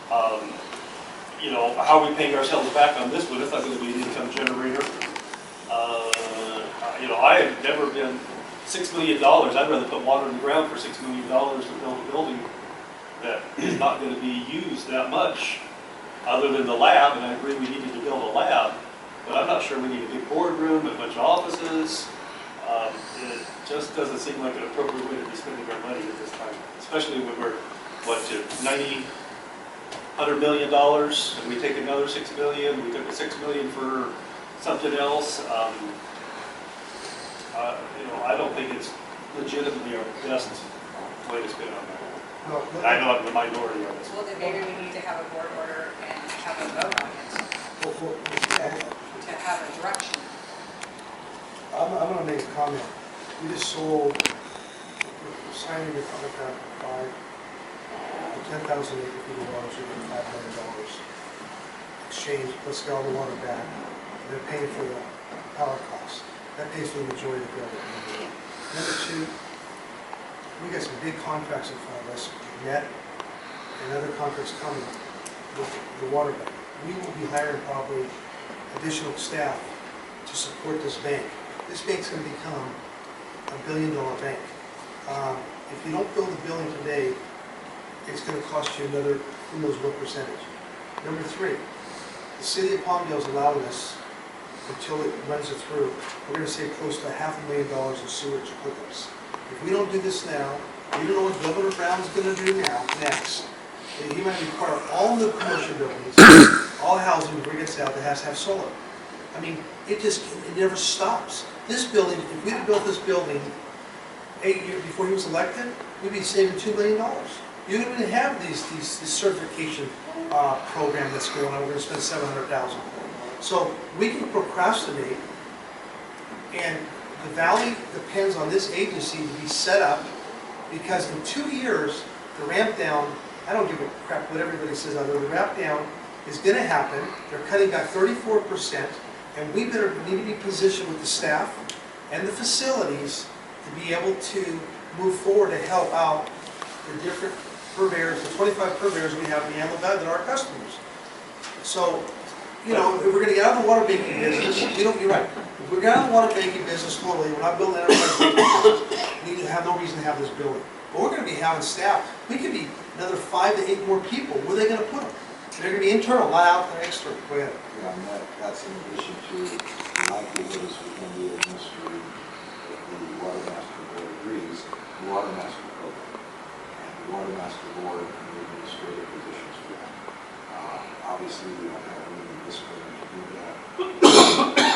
How are we paying ourselves back on this one? It's not going to be an income generator. I have never been $6 million. I'd rather put water in the ground for $6 million than build a building that is not going to be used that much, other than the lab. And I agree we needed to build a lab, but I'm not sure we need a big boardroom, a bunch of offices. It just doesn't seem like an appropriate way to be spending our money at this time, especially when we're, what, to $100 million, and we take another $6 million, we took a $6 million for something else. I don't think it's legitimately our best way to spend our money. No, I know I'm the minority on this. Well, then maybe we need to have a board order and have a vote on it, to have a direction. I'm gonna make a comment. We just sold, we're signing a contract to buy 10,000 acre feet of water, so we're $5 million. Exchange, let's get all the water back. They're paying for the power costs. That pays for the majority of the bill. Number two, we got some big contracts in front of us, net, and other contracts coming with the water bank. We will be hiring probably additional staff to support this bank. This bank's going to become $1 billion bank. If you don't build the building today, it's going to cost you another, who knows what percentage. Number three, the city of Palmdale is allowing us, until it runs it through, we're going to save close to $500,000 in sewage hookups. If we don't do this now, we don't know what Governor Brown's going to do now, next. He might require all the commercial buildings, all housing, before it gets out, that has to have solar. I mean, it never stops. This building, if we had built this building 8 years before he was elected, we'd be saving $2 million. You don't even have this certification program that's going on. We're going to spend $700,000. So we can procrastinate, and the valley depends on this agency to be set up, because in 2 years, the ramp down, I don't give a crap what everybody says out there, the ramp down is going to happen. They're cutting back 34%, and we need to be positioned with the staff and the facilities to be able to move forward to help out the different purveyors, the 25 purveyors we have in the Antelope Valley that are our customers. So, you know, if we're going to get out of the water banking business, you're right. If we're going out of the water banking business totally, we're not building an enterprise banking business, we have no reason to have this building. But we're going to be having staff. We could be another 5 to 8 more people. Where are they going to put them? They're going to be internal, not out there external. Go ahead. Yeah, and that's in addition to the likelihood is within the administrative, if the water master board agrees, the water master program. And the water master board and the administrative positions for that. Obviously, we don't have room in this building to do that.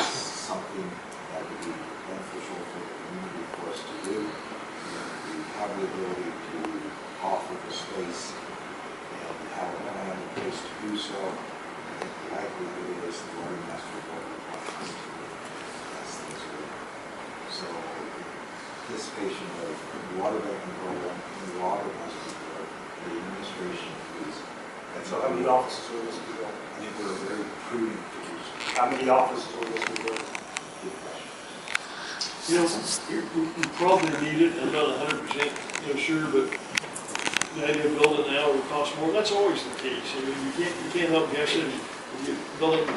It's something that would be beneficial for the community for us to do. We have the ability to offer the space and have a plan in place to do so. I think the likelihood is the water master board would want us to pass things through. So, anticipation of the water banking program, the water master board, the administration fees. So how many offices will this be built? I think we're very prudent to do so. How many offices will this be built? Good question. You know, we probably need it, I'm not 100% sure, but the idea of building now will cost more. That's always the case. I mean, you can't help guessing. If you build it, it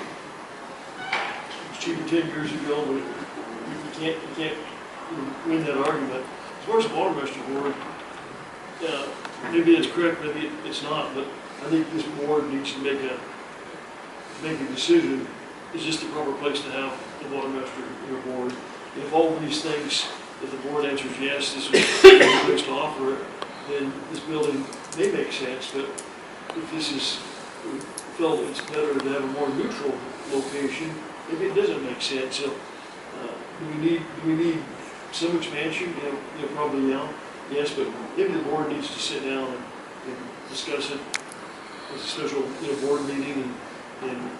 was cheaper 10 years ago, but you can't win that argument. As far as the water master board, maybe it's correct, maybe it's not, but I think this board needs to make a decision. Is this the proper place to have the water master board? If all of these things, if the board answers yes, this is the place to offer it, then this building may make sense. But if this is, we felt it's better to have a more neutral location, maybe it doesn't make sense. So, do we need some expansion? Probably now, yes. But maybe the board needs to sit down and discuss it as a special board meeting, and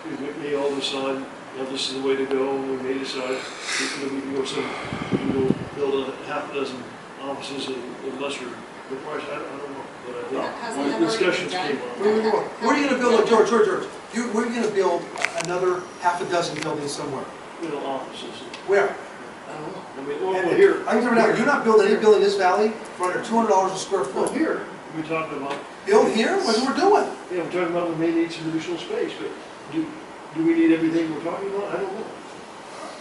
we may all decide, this is the way to go, and we may decide we can go build a half a dozen offices in lesser the price. I don't know, but I think discussions came up. Where are you going to build, George, where are you going to build another half a dozen buildings somewhere? Offices. Where? I don't know. I mean, well, here. I can tell you now, you're not building any building in this valley for under $200 a square foot. Well, here, we're talking about. Build here? What we're doing? Yeah, we're talking about we may need some additional space, but do we need everything we're talking about? I don't know.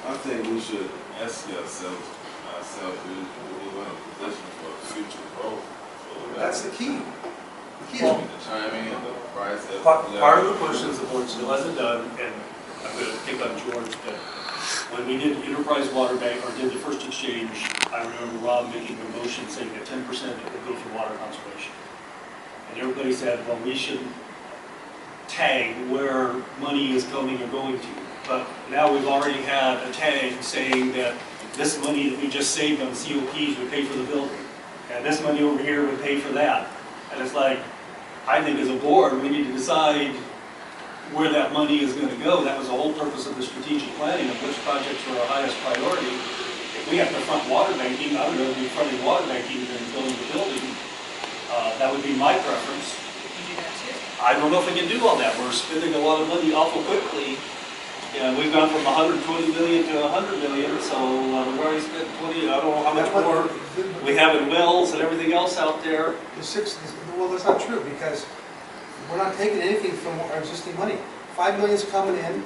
I think we should ask ourselves if we're in a position for future growth. That's the key. The timing and the price. Part of the push is the board still hasn't done, and I I'm going to pick on George, but when we did Enterprise Water Bank, or did the first exchange, I remember Rob making a motion saying that 10% would go for water conservation. And everybody said, well, we should tag where money is coming or going to. But now we've already had a tag saying that this money that we just saved on COPs would pay for the building. And this money over here would pay for that. And it's like, I think as a board, we need to decide where that money is going to go. That was the whole purpose of the strategic planning of which projects were our highest priority. If we have to front water banking, I would rather be fronting water banking than building the building. That would be my preference. You do that too. I don't know if we can do all that. We're spending a lot of money awful quickly. And we've gone from 120 million to 100 million, so we've already spent 20, I don't know how much more we have in Wells and everything else out there. Well, that's not true, because we're not taking anything from our existing money. 5 million's coming in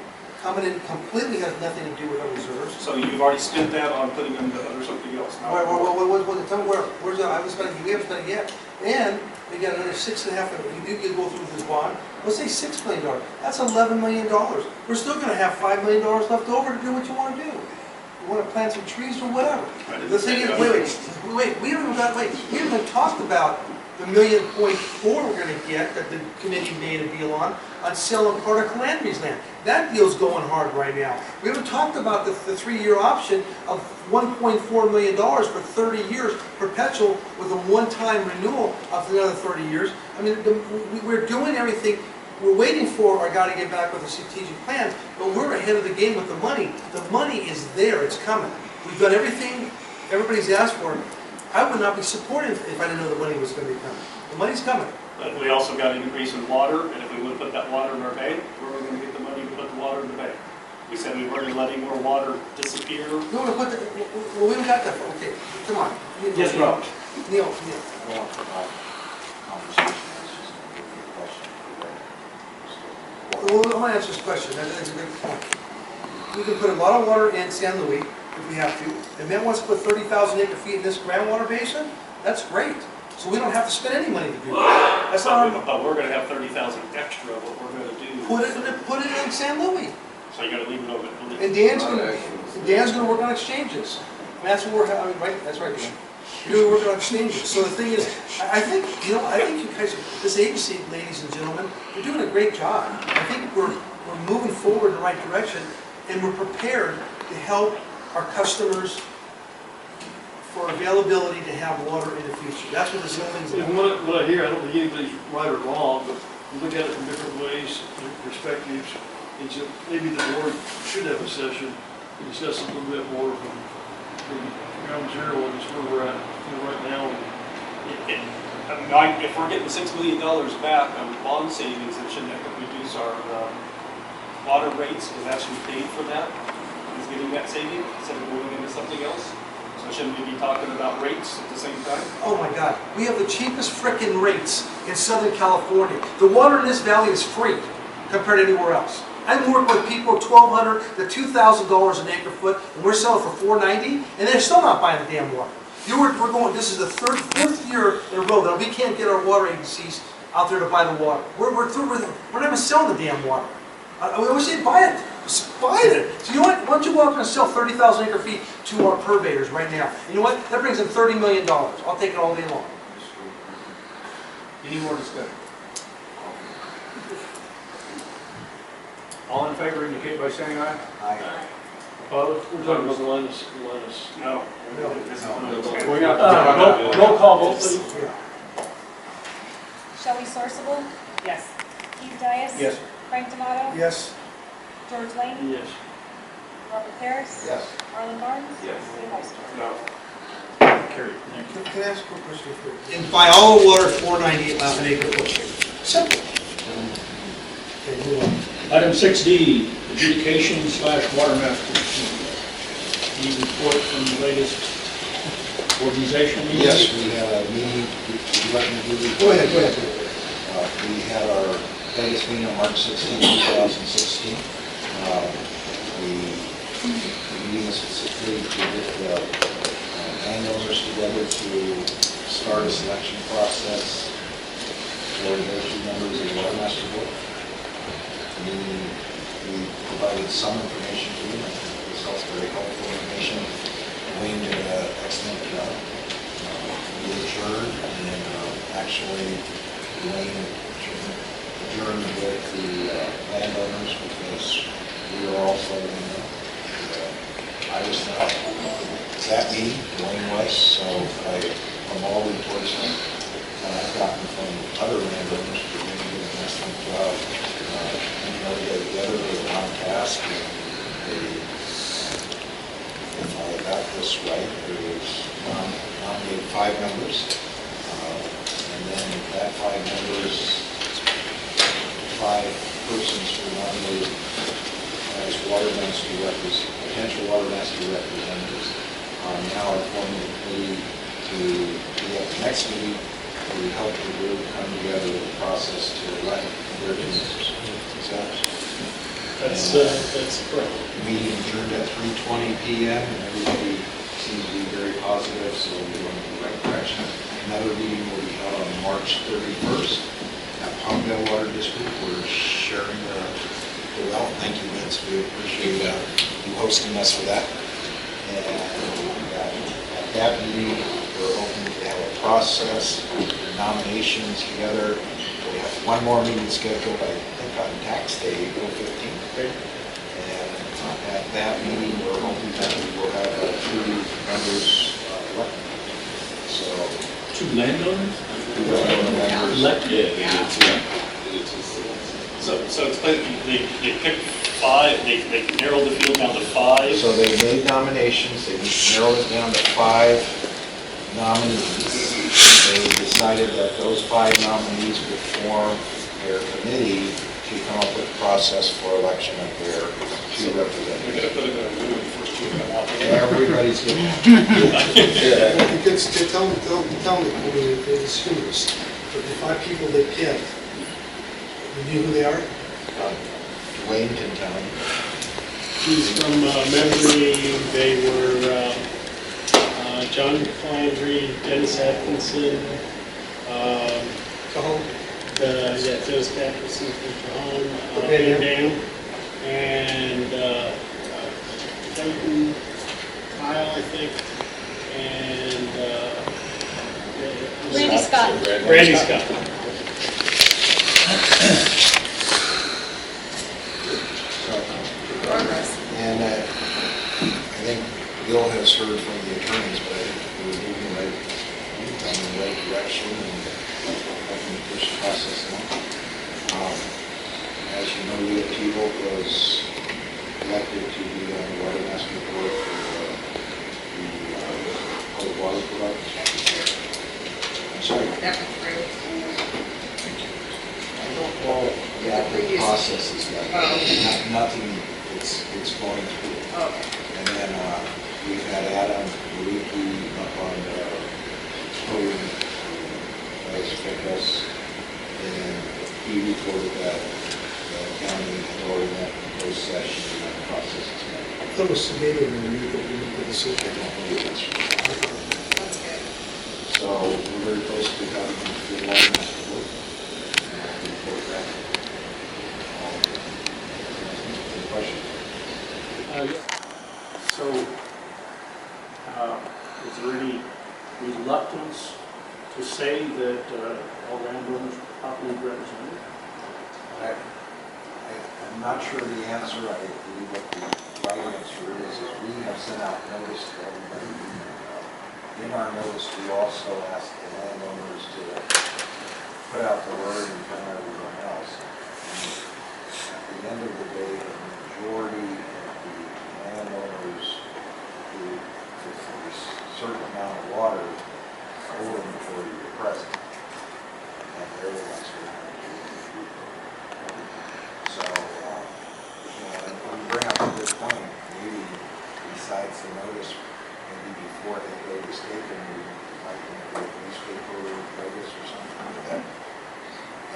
completely has nothing to do with our reserves. So you've already spent that on putting them under something else. Where's that? I haven't spent it, we haven't spent it yet. And we got another 6.5, you go through this bond, let's say $6 million. That's $11 million. We're still gonna have $5 million left over to do what you wanna do. You wanna plant some trees or whatever. The thing is, wait, we haven't even talked about the $1.4 million we're gonna get that the committee made a deal on selling part of Calandry's land. That deal's going hard right now. We haven't talked about the 3-year option of $1.4 million for 30 years, perpetual, with a one-time renewal of another 30 years. I mean, we're doing everything. We're waiting for our guy to get back with the strategic plans, but we're ahead of the game with the money. The money is there, it's coming. We've done everything everybody's asked for. I would not be supportive if I didn't know the money was going to be coming. The money's coming. But we also got an increase in water, and if we would put that water in our bank, where are we going to get the money to put the water in the bank? We said we weren't letting more water disappear. No, well, we haven't got that. Okay, come on. Yes, Rob. Neil. Well, conversation is just a good question. Well, I want to answer this question. That's a good point. We can put a lot of water in San Luis if we have to. If man wants to put 30,000 acre feet in this groundwater basin, that's great. So we don't have to spend any money to do that. That's not our... But we're going to have 30,000 extra. What we're going to do? Put it in San Luis. So you're going to leave it open. And Dan's going to work on exchanges. And that's what we're having, right? That's right, Dan. You're going to work on exchanges. So the thing is, I think you guys, this agency, ladies and gentlemen, you're doing a great job. I think we're moving forward in the right direction, and we're prepared to help our customers for availability to have water in the future. That's what this whole thing's about. And what I hear, I don't think anybody's right or wrong, but you look at it from different ways, different perspectives. And so maybe the board should have a session to discuss a little bit more from ground zero and just where we're at right now. If we're getting $6 million back on bond savings, it shouldn't have to reduce our water rates, because that's who paid for that, is getting that saving instead of going into something else. So shouldn't we be talking about rates at the same time? Oh my God, we have the cheapest frickin' rates in Southern California. The water in this valley is free compared to anywhere else. I work with people $1,200 to $2,000 an acre foot, and we're selling for $490, and they're still not buying the damn water. We're going. This is the fourth year in a row that we can't get our water agencies out there to buy the water. We're not even selling the damn water. We always say buy it. Just buy it. So you know what? Why don't you go out there and sell 30,000 acre feet to our purveyors right now? You know what? That brings in $30 million. I'll take it all day long. Any more discussion? All in favor indicate by saying aye. Aye. Opposed? We're talking about the Linus. No. We got roll call vote, please. Shelley Sourceable, Yes. Keith Dias. Yes. Frank D'Amato. Yes. George Lane. Yes. Robert Harris. Yes. Arlen Barnes. Yes. Lee Heister. No. Carried. Can I ask a quick question? And buy all the water $4.98 an acre foot. Simple. Okay, move on. Item 6D, adjudication/water master. Any report from the latest organization meeting? Yes, we had a meeting. Would you like me to do the report? Go ahead. We had our latest meeting on March 16, 2016. The meeting was specifically to get the landowners together to start a selection process for their 2 members of the water master board. We provided provided some information to them. I think this was very helpful information. Wayne did an excellent job. We adjourned, and actually, Wayne adjourned with the landowners because we were also in I was not at that meeting, Wayne was, so from all reports I've gotten from other landowners, who did an excellent job. They got together, they were on task, and they, if I got this right, there was nominated 5 members, and then that 5 members, 5 persons were nominated as water master potential water master representatives. Now are forming a committee to be at the next meeting where we help the group come together with a process to elect their members. That's correct. The meeting adjourned at 3:20 p.m. and everybody seemed to be very positive, so we're going in the right direction. Another meeting will be held on March 31st at Palmdale Water District. We're sharing the well. Thank you, Vince. We appreciate you hosting us for that. And at that meeting, we're hoping to have a process, nominations together. We have one more meeting scheduled, I think, on tax day, April 15th. Okay. And at that meeting, we're hoping that we will have 2 members elected. So 2 landowners? 2 members Elected? Yeah. So it's like they picked 5, they narrowed the field down to 5? So they made nominations, they narrowed it down to 5 nominees. They decided that those 5 nominees would form their committee to come up with a process for election of their 2 representatives. Everybody's getting Because to tell me, it's humorous, but the 5 people they picked, you knew who they are? Wayne can tell me. From memory, they were John Flandry, Dennis Atkinson, Cajon? Dennis Atkinson from Cajon, Dan, and Clayton, Kyle, I think, and Randy Scott. Randy Scott. And I think Bill has heard from the attorneys, but I think we're moving in the right direction and helping to push the process along. As you know, Leah Tebow was elected to be on the Water Master Board for the public water providers. I'm sorry. That was great. Thank you. I don't know what the process is like. Nothing. It's going through. Okay. And then we've had Adam Maliki up on Poore as Ficus, and he reported that the county had already met in closed session and that process is going. I thought it was submitted when we made the decision. I don't believe that's right. That's good. So we're very close to having the water master board. Report that. Any questions? So, is there any reluctance to say that all landowners are properly represented? I'm not sure the answer. I believe what the right answer is we have sent out notice to everybody. In our notice, we also asked the landowners to put out the word and tell everyone else. And at the end of the day, the majority of the landowners who, with a certain amount of water, owe them before you were present. And they're the ones who have to do it. So, when we bring up a good point, maybe besides the notice, maybe before they go to stake, and we might make a newspaper notice or something that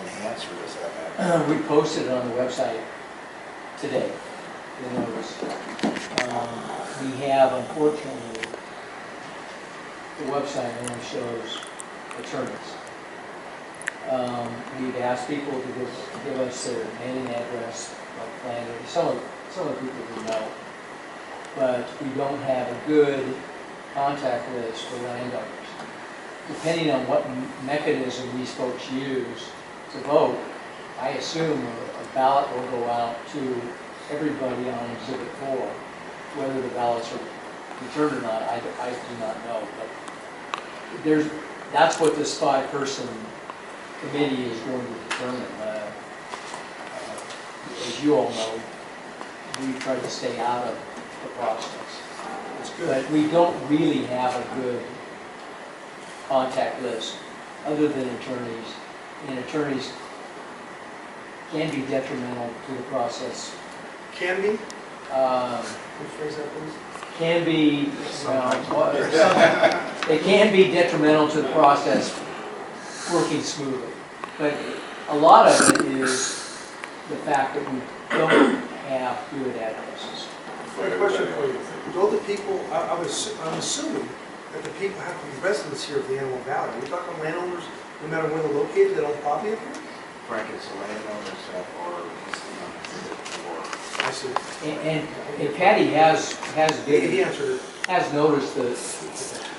enhance or does that happen? We posted it on the website today, the notice. We have, unfortunately, the website only shows attorneys. We've asked people to give us their mailing address, some of some of the people we know, but we don't have a good contact list for landowners. Depending on what mechanism these folks use to vote, I assume a ballot will go out to everybody on Exhibit 4. Whether the ballots are returned or not, I do not know. But that's what this 5-person committee is going to determine. As you all know, we try to stay out of the process. That's good. But we don't really have a good contact list other than attorneys. And attorneys can be detrimental to the process. Can be? Rephrase that, please. Can be, they can be detrimental to the process working smoothly. But a lot of it is the fact that we don't have good addresses. I have a question for you. Don't the people, I'm assuming that the people have to be residents here of the Antelope Valley. Are we talking landowners, no matter where they're located, that own property up here? Frank, it's the landowners that are listed on Exhibit 4. I see. And Patty has He answered it. has noticed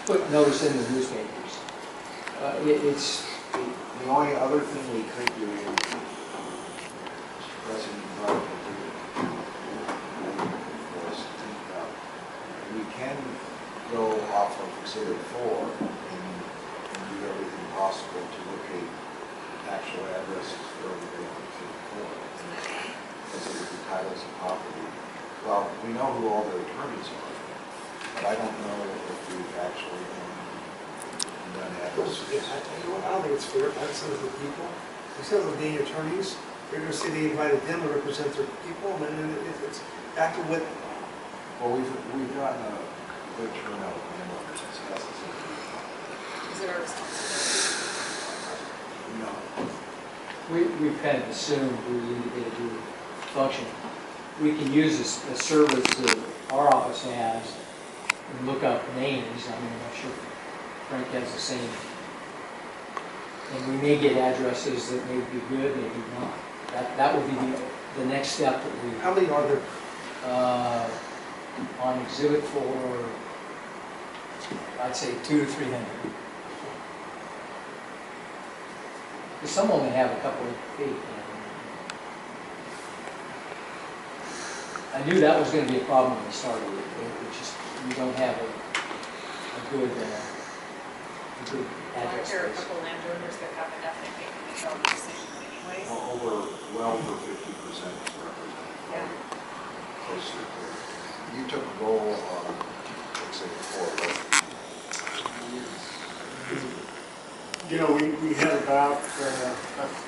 put notice in the newspapers. It's The only other thing we could do is, President Biden was to think about, we can go off of Exhibit 4 and do everything possible to locate actual addresses for everybody on Exhibit 4. Because it would be titles of property. Well, we know who all the attorneys are, but I don't know if we've actually done addresses. I don't think it's fair. I'd send it to people. Instead of being attorneys, they're going to say they invited them to represent their people, and then it's back to what. Well, we've gotten a good turnout of landowners, so that's the same. Is it our responsibility? No. we've kind of assumed we indicated we would function. We can use a service that our office has and look up names. I mean, I'm not sure Frank has the same. And we may get addresses that may be good, maybe not. That would be the next step that we. How many are there? On Exhibit 4, I'd say 200 to 300. Because some only have a couple of feet. I knew that was going to be a problem when we started. It's just we don't have a good address. There are a couple landowners that have enough that they can make all the decisions anyways. Well over 50% is represented. Yeah. Close to 30. You took a roll on Exhibit 4, right? You know, we had about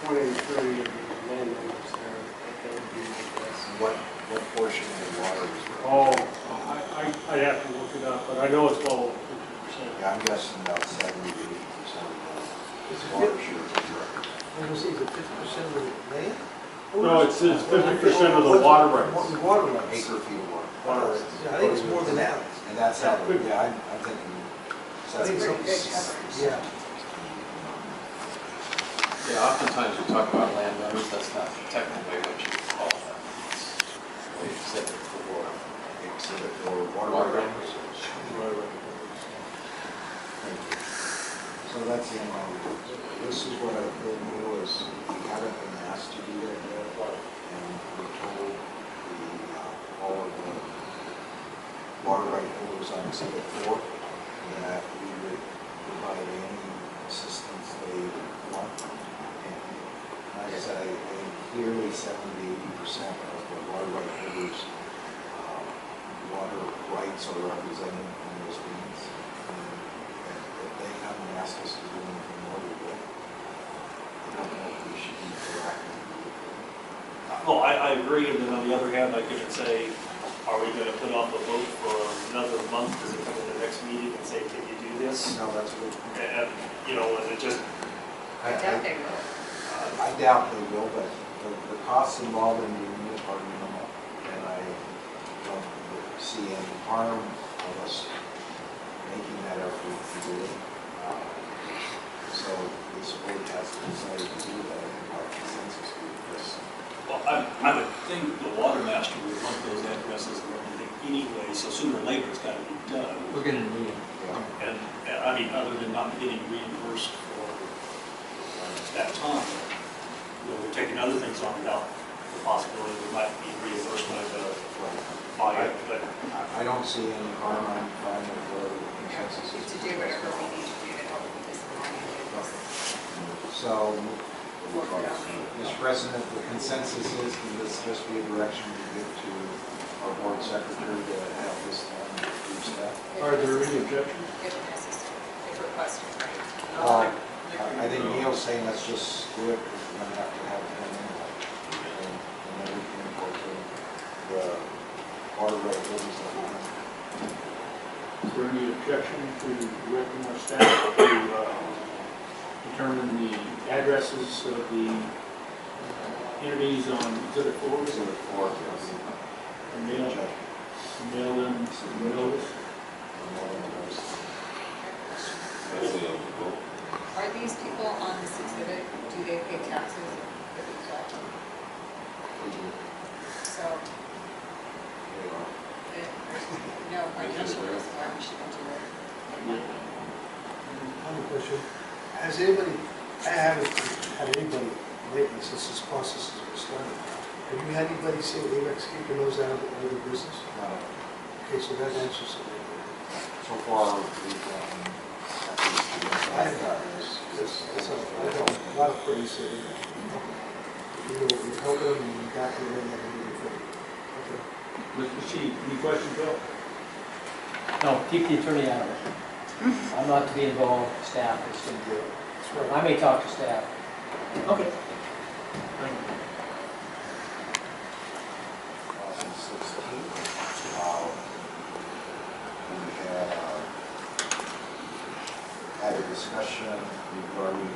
23 landowners there that they would be interested. What portion of the water is? Oh, I have to look it up, but I know it's well over 50%. Yeah, I'm guessing about 70 to 80% of the water should be represented. I'm going to say, is it 50% of the land? No, it's 50% of the water rights. Water rights. Acre feet of water. Water rights. Yeah, I think it's more than that. And that's how, yeah, I'm thinking. I think something, yeah. Yeah, oftentimes we talk about landowners, that's not technically what you call them. They said it before. Exhibit for water rights. So that's the MOU. This is what I've been new is we haven't been asked to do that yet. And we told all of the water right holders on Exhibit 4 that we would provide any assistance they want. And like I said, I think clearly 70 to 80% of the water right holders water rights are represented in those meetings. And if they come and ask us to do anything more, we will. I don't know if we should be proactive. Well, I agree, and then on the other hand, I could say, are we going to put off the vote for another month? Does it come in the next meeting and say, can you do this? No, that's good. And, you know, is it just, I doubt they will. I doubt they will, but the costs involved in doing it are minimal. And I don't see any harm of us making that effort to do it. So this board has to decide to do that. I think our consensus would be this. well, I would think the water master would want those addresses and everything anyway, so sooner or later it's got to be done. We're gonna need it. And, I mean, other than not getting reimbursed for that time, we're taking other things on without the possibility we might be reimbursed by the buyer, but I don't see any harm. I'm fine with the consensus. To do whatever we need to do to help with this morning. So, Mr. President, the consensus is that this just be a direction to give to our board secretary to have this done through staff. Are there any objections? If necessary, if requested, right? I think Neil's saying let's just do it, because we're gonna have to have it done anyway. And then we can incorporate the water rate business that we have. Is there any objection to directing our staff to determine the addresses of the entities on Exhibit 4? Exhibit 4, yes. And mail them notice? Are these people on this exhibit, do they pay taxes that we collect? So, there's no financial risk why we shouldn't do it. I have a question. Has anybody, I haven't had anybody lately since this process has been started. Have you had anybody say AVEK's keeping those out of the business? No. Okay, so that answers it. So far, we've gotten I've gotten this. I've got a lot of praise that you're helping them and you got them in there and everything. Okay. Mr. Chief, any questions, Bill? No, keep the attorney out of it. I'm not to be involved, staff is to do it. That's right. I may talk to staff. Okay. Thank you. 2016, we had a discussion regarding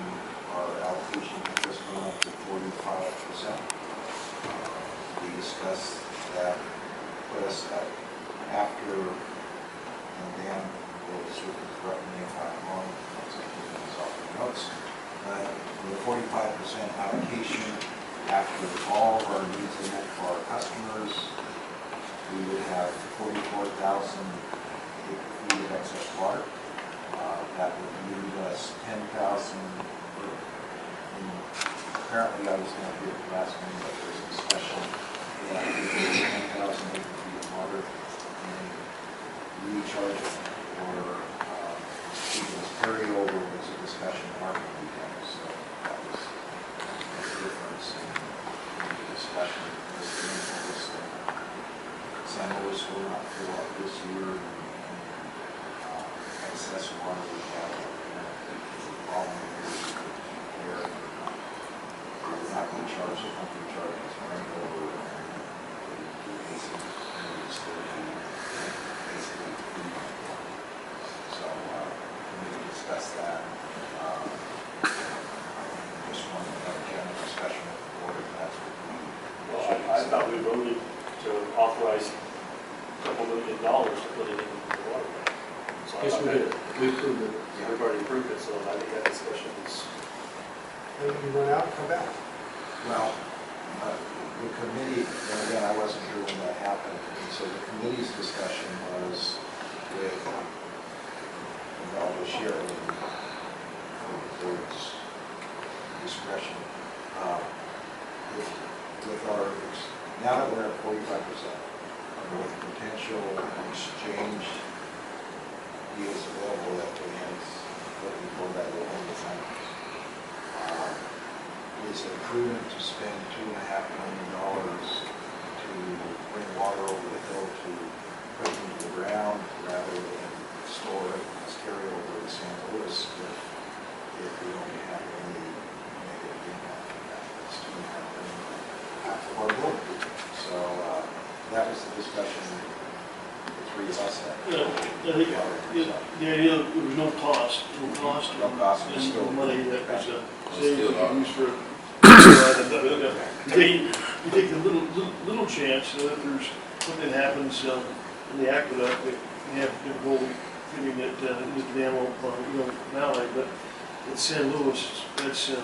our allocation interest going up to 45%. We discussed that put us at after, and Dan will certainly correct me if I'm wrong, once I get these off the notes, with a 45% allocation after all of our needs are met for our customers, we would have 44,000 acre-feet of excess water. That would leave us 10,000. Apparently, I was going to do it last meeting, but there's a special 10,000 acre-feet of water, and recharge it or people's carryover was a discussion in our weekend. So that was the difference in the discussion. San Luis will not fill up this year. Excess water we have the problem here. We're not going to charge the country charges right over basically so we can discuss that. Just wanted to have a general discussion with the board if that's what we. well, I thought we voted to authorize a couple $1 million to put it in the water bank. So I Yes, thought we that- did. We approved it. We've already approved it, so I think that discussion is. And when you run out, come back. Well, the committee, and again, I wasn't here when that happened, and so the committee's discussion was with, and I'll just share it with you for the board's discretion. With our, now that we're at 45%, with potential exchange deals available that we have looking for that will hold the time. Is it prudent to spend $2.5 million to bring water over the hill to put it into the ground rather than store it as carryover to San Luis if we don't have any negative impact from that? It's $2.5 million half of our board. So that was the discussion the three of us had. Yeah, I think the idea that there was no cost, No cost, but and still. no money that was saved Still to use for. You take the little chance that if there's something that happens in the aqueduct that you have to go getting it into the Antelope Valley, but at San Luis, that's you're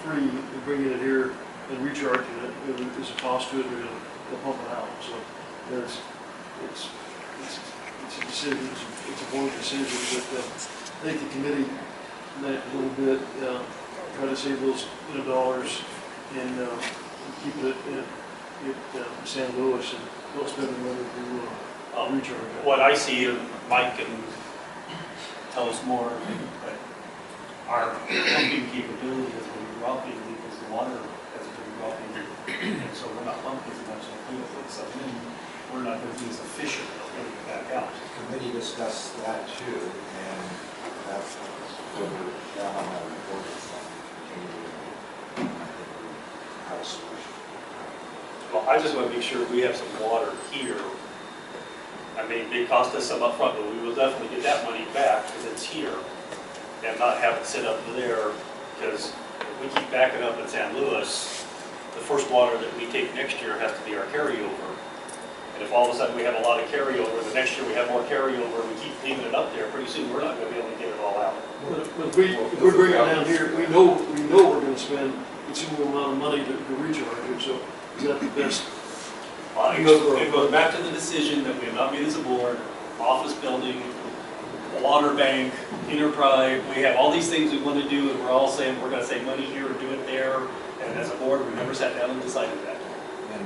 free to bringing it here and recharging it. there's a cost to it, they'll pump it out. So it's a decision, it's a board decision, but I think the committee met a little bit, try to save those dollars and keep it at San Luis and don't spend the money to recharge it. What I see, and Mike can tell us more, but our pumping capability has been dropping because the water has been dropping. And so we're not pumping as much as we put stuff in. We're not going to be as efficient as getting it back out. The committee discussed that too, and that's further down on that report. Have a solution. Well, I just want to make sure we have some water here. I mean, they cost us some upfront, but we will definitely get that money back because it's here and not have it sit up there, because if we keep backing up in San Luis, the first water that we take next year has to be our carryover. And if all of a sudden we have a lot of carryover, the next year we have more carryover, we keep leaving it up there, pretty soon we're not going to be able to get it all out. But if we bring it down here, we know we're going to spend a considerable amount of money to recharge it, so we got the best. It goes back to the decision that we have not made as a board, office building, water bank, enterprise, we have all these things we want to do, and we're all saying we're going to save money here or do it there, and as a board, we never sat down and decided that. And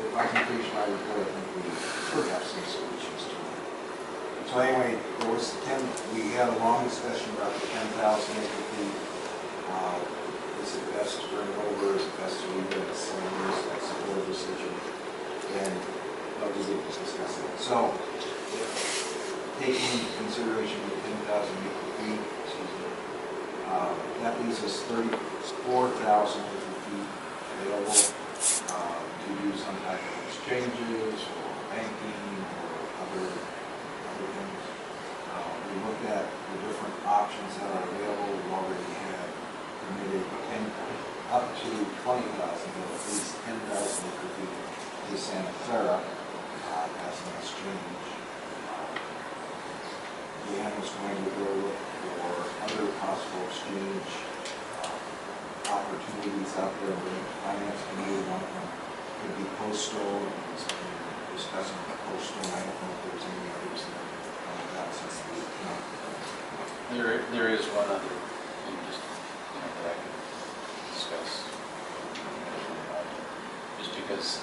if I can finish my report, I think we could have some solutions to it. So anyway, we had a long discussion about the 10,000 acre feet. Is it best to bring it over? Is it best to leave it at San Luis? That's a board decision. And we did discuss it. So, taking into consideration the 10,000 acre feet, that leaves us 34,000 acre feet available to use some type of exchanges or banking or other things. We looked at the different options that are available. We already have committed up to 20,000, but at least 10,000 acre feet to Santa Clara as an exchange. Dan was going to go look for other possible exchange opportunities out there. The finance committee, one of them could be postal. Discussing the postal. I don't know if there's any others that since There is one other thing just that I could discuss. Just because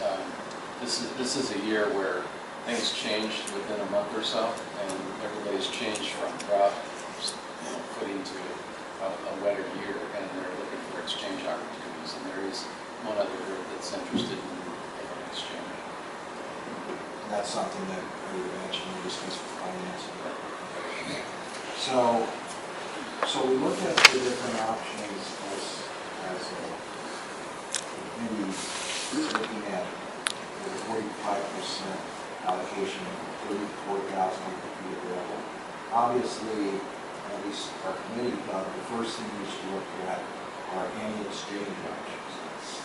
this is a year where things changed within a month or so, and everybody's changed from drought, footing to a wetter year, and they're looking for exchange opportunities. And there is one other group that's interested in an exchange. That's something that I would imagine we discuss with finance. So we looked at the different options as maybe looking at the 45% allocation of 34,000 to be available. Obviously, at least our committee thought the first thing we should look at are any exchange options.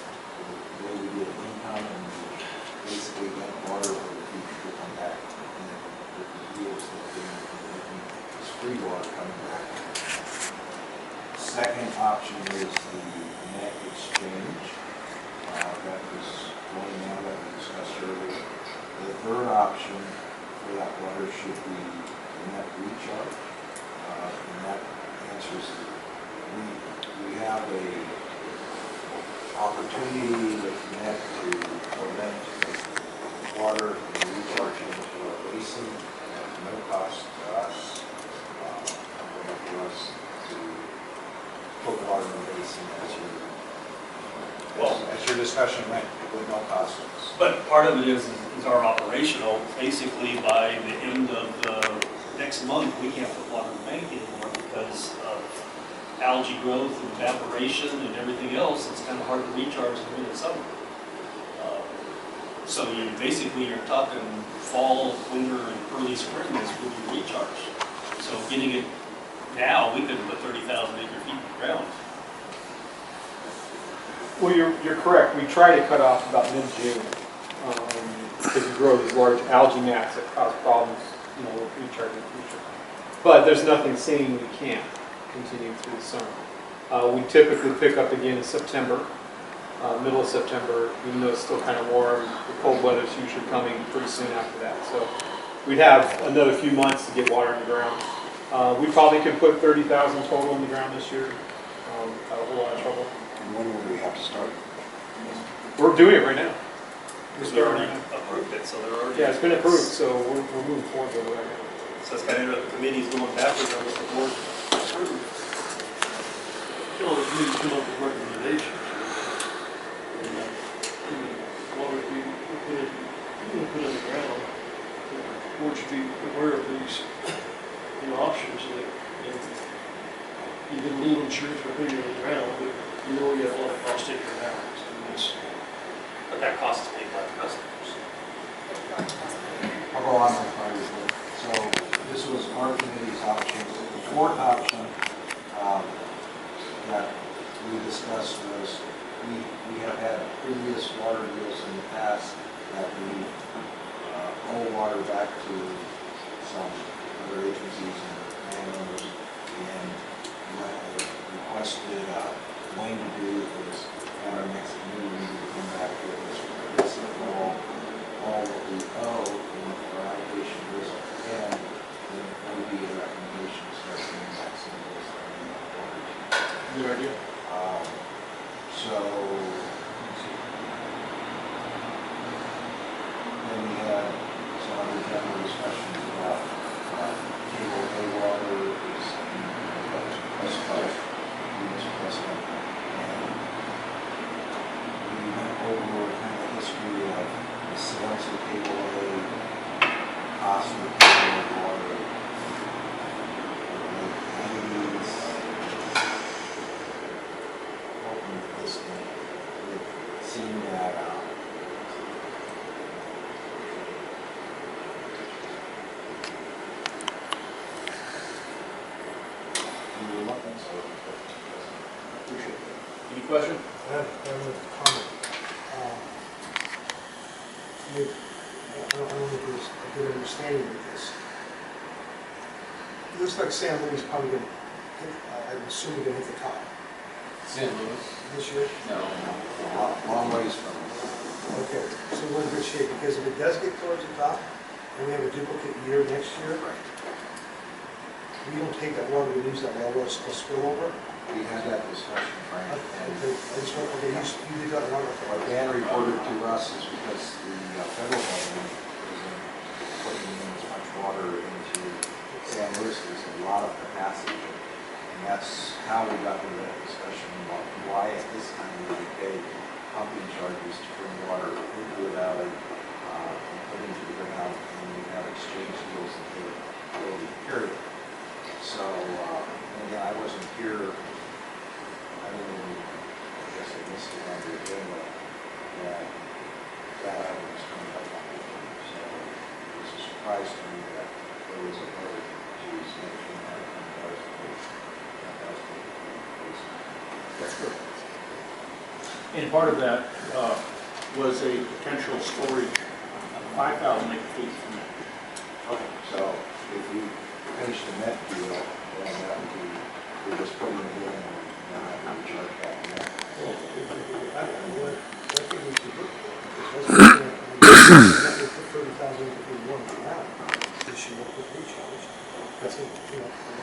The way we did income and basically get water for the future to come back, and with the years that it's free water coming back. Second option is the net exchange. That was going on that we discussed earlier. The third option for that water should be the net recharge. And that answers, we have a opportunity with net to prevent water and recharge into a basin at no cost to us. For us to put water in the basin as your discussion went, with no cost to us. But part of it is our operational. Basically, by the end of the next month, we can't put water in the bank anymore because of algae growth and evaporation and everything else. It's kind of hard to recharge in the middle of summer. So you're talking fall, winter, and early spring is when you recharge. So getting it now, we couldn't put 30,000 acre feet in the ground. Well, you're correct. We try to cut off about mid-June because we grow these large algae mats that cause problems, with recharge in the future. But there's nothing saying we can't continue through the summer. We typically pick up again in September, middle of September, even though it's still kind of warm. The cold weather's usually coming pretty soon after that. So we'd have another few months to get water in the ground. We probably could put 30,000 total in the ground this year without a whole lot of trouble. And when would we have to start? We're doing it right now. We're They starting already right now. approved it, so they're already. Yeah, it's been approved, so we're moving forward with it right now. So it's kind of, the committee's going backwards on what the board approved. You know, we need to come up with recommendations. What would be, put in the ground, the board should be aware of these, options that, you get a little insurance for putting it in the ground, but you know you have a lot of cost taken out. But that cost is paid by the customers. I'll go on with my report. So this was our committee's option. The fourth option that we discussed was we have had previous water deals in the past that we owe water back to some other agencies and landowners, and what I requested Wayne to do was at our next meeting, we need to come back with this all what we owe in our allocation list, and then maybe a recommendation to start bringing back some of those water. Good idea. So then we had some other general discussions about table A water is requested by Moodys president, and we went over kind of the history of the sales of table A, cost of table A water, entities, open this thing. We've seen that we were looking, so I appreciate that. Any question? I have a comment. I don't know if there's a good understanding of this. It looks like San Luis probably going to hit, I'm assuming going to hit the top San Luis? this year. No. Long ways from it. Okay, so we're in good shape, because if it does get towards the top, and we have a duplicate year next year, we don't take that water, we use that well, we'll spill over. We had that discussion, Frank, Okay, I just want, okay, you did that one. what Dan reported to us is because the federal government isn't putting in as much water into San Luis, there's a lot of capacity. And that's how we got into that discussion about why at this time we pay pumping charges to bring water into the valley, and put into the ground, and we have exchange deals that they will period. So, again, I wasn't here, I guess I missed it on the agenda, that item was coming up on the agenda. So it was a surprise to me that there was a vote to sanction that That's good. And part of that was a potential storage, 5,000 acre feet from that. Okay, so if you finish the net deal, then that would be, we're just putting it in and not having to charge back net. Well, I don't know what I think we should look for, because let's put 30,000 if we want to now, we should look for recharge. That's, a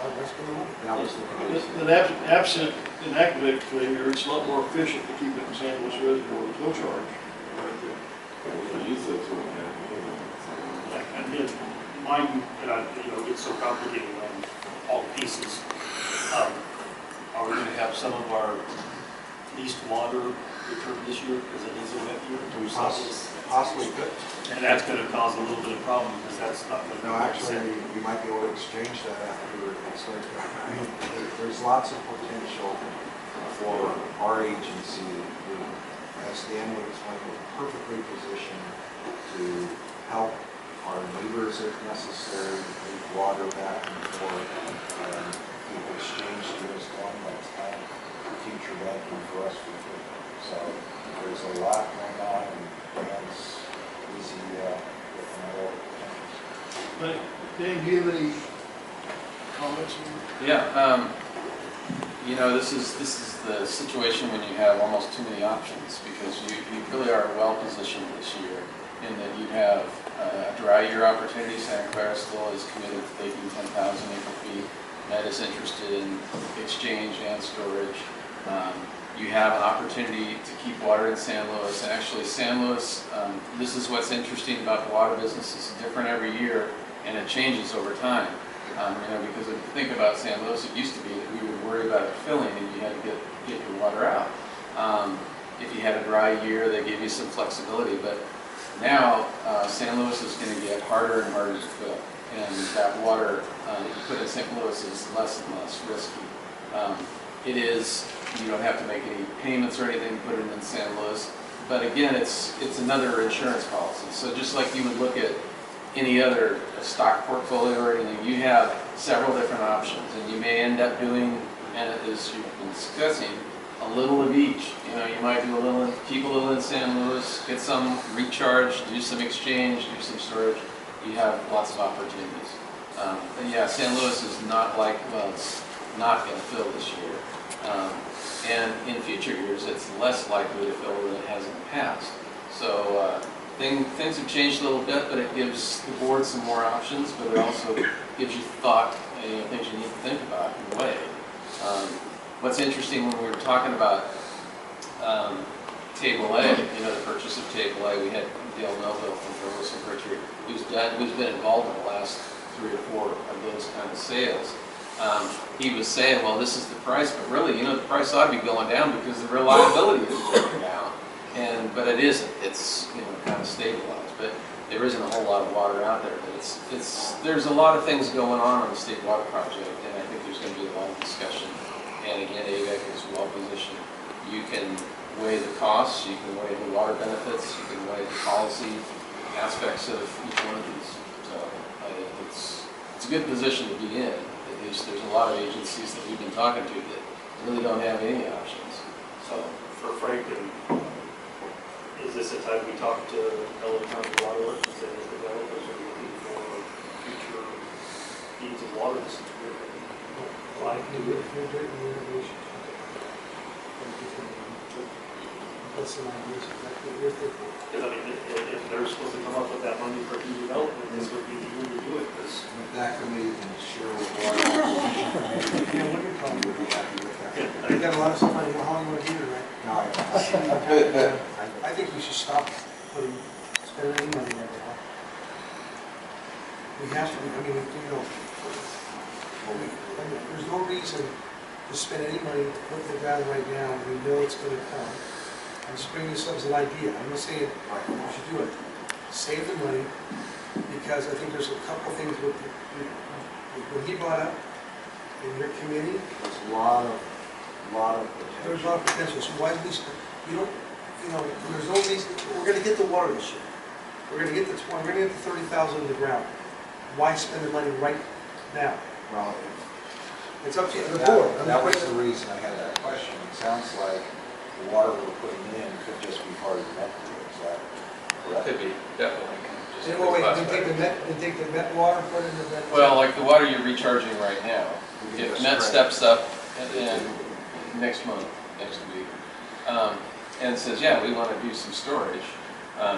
lot less going on. That was the case. But absent an activate failure, it's a lot more efficient to keep it in San Luis Reservoir with no charge. You said so, And then mine, it's so complicated on all the pieces. Are we going to have some of our leased water returned this year because it is a wet year? Do we Possibly could. And that's going to cause a little bit of problem because that's not going to. No, actually, we might be able to exchange that after it's like, I mean, there's lots of potential for our agency, who, as Dan would explain, we're perfectly positioned to help our neighbors if necessary, move water back and forth, and people exchange deals one last time, future banking for us. So there's a lot going on, and Dan's easy with all the But Dan, do you have any comments on that? Yeah, You know, this is the situation when you have almost too many options, because you really are well positioned this year in that you have a dry year opportunity. Santa Clara still is committed to taking 10,000 acre feet. That is interested in exchange and storage. You have an opportunity to keep water in San Luis. And actually, San Luis, this is what's interesting about the water business. It's different every year, and it changes over time. You know, because if you think about San Luis, it used to be that we would worry about it filling, and you had to get your water out. If you had a dry year, they gave you some flexibility, but now San Luis is going to get harder and harder to fill, and that water that you put in St. Louis is less and less risky. It is, you don't have to make any payments or anything to put it in San Luis, but again, it's another insurance policy. So just like you would look at any other stock portfolio or anything, you have several different options, and you may end up doing, and as you've been discussing, a little of each. You know, you might do a little, keep a little in San Luis, get some recharge, do some exchange, do some storage. You have lots of opportunities. But yeah, San Luis is not like, well, it's not going to fill this year. And in future years, it's less likely to fill than it has in the past. So things have changed a little bit, but it gives the board some more options, but it also gives you thought, things you need to think about in a way. What's interesting when we were talking about Table A, you know, the purchase of Table A, we had Dale Melville from Fergus and Pritchard, who's been involved in the last 3 or 4 of those kind of sales. He was saying, well, this is the price, but really, you know, the price ought to be going down because the reliability is going down. But it isn't. It's, you know, kind of stabilized. But there isn't a whole lot of water out there. But there's a lot of things going on the state water project, and I think there's going to be a lot of discussion. And again, AVEK is well positioned. You can weigh the costs, you can weigh the water benefits, you can weigh the policy aspects of each one of these. So it's a good position to be in. At least there's a lot of agencies that we've been talking to that really don't have any options. So For Frank, is this a time we talk to Ellen County Water Works and say as developers are looking for future needs of water? This is really Why can you do it in innovation? What's some ideas exactly you're thinking? Because I mean, if they're supposed to come up with that money for new development, this would be the year to do it. Because That committee can share with water acquisition. Yeah, what are you calling We'd be happy with that. You got a lot of stuff on your Hollywood here, right? No, I I think we should stop spending any money right now. We have to, I mean, you know, there's no reason to spend any money, put the ground right now, we know it's going to come. I'm just bringing this up as an idea. I'm not saying you should do it. Save the money, because I think there's a couple things with what he brought up in your committee. There's a lot of There's a lot of potential. So why we, you don't, you know, there's no reason. We're going to get the water this year. We're going to get the 20. We're going to get the 30,000 in the ground. Why spend the money right now? Well, It's up to the board. that was the reason I had that question. It sounds like the water we're putting in could just be part of the net deal. Is that correct? could be, definitely. Just Then, well, wait, class then take back. the net water, put it in the net. Well, like the water you're recharging right now, if Met steps up and next month, next week, and says, yeah, we want to do some storage,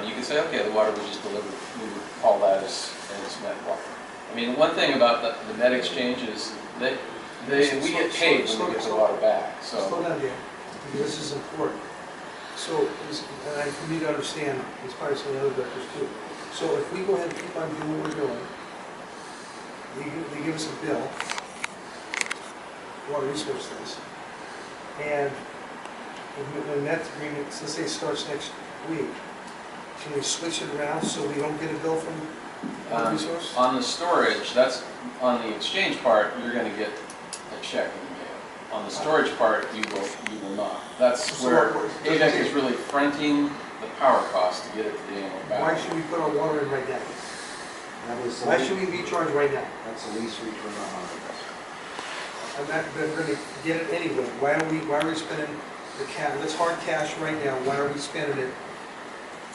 you can say, okay, the water we just delivered, we would call that as Met water. I mean, one thing about the Met exchange is that we get paid when we get the water back. So Slow down, Dan, because this is important. So, and I need to understand, it's probably some of the other directors too. So if we go ahead and keep on doing what we're doing, they give us a bill, water resource things, and when that agreement, let's say it starts next week, can we switch it around so we don't get a bill from water resource? on the storage, that's on the exchange part, you're going to get a check in the mail. On the storage part, you will not. That's So where what- AVEK is really fronting the power cost to get it to the annual Why balance. should we put our water in right now? That was Why should we recharge right now? That's the least return on investment. I'm not, we're gonna get it anyway. Why are we spending the cash? Let's hard cash right now. Why are we spending it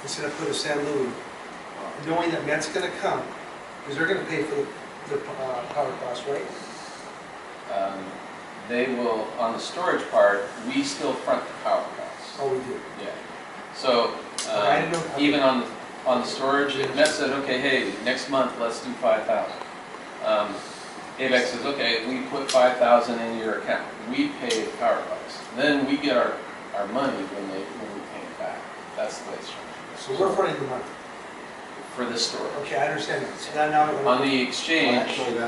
instead of put a San Louis? Knowing that Met's gonna come, because they're gonna pay for the power cost, right? they will, on the storage part, we still front the power costs. Oh, we do. Yeah. So, I didn't know. even on the storage, Met said, okay, hey, next month, let's do 5,000. AVEK says, okay, we put 5,000 in your account. We pay the power costs. Then we get our money when we pay it back. That's the way it's structured. So we're fronting the money. For this storage. Okay, I understand that. So now. On the exchange, Actually, now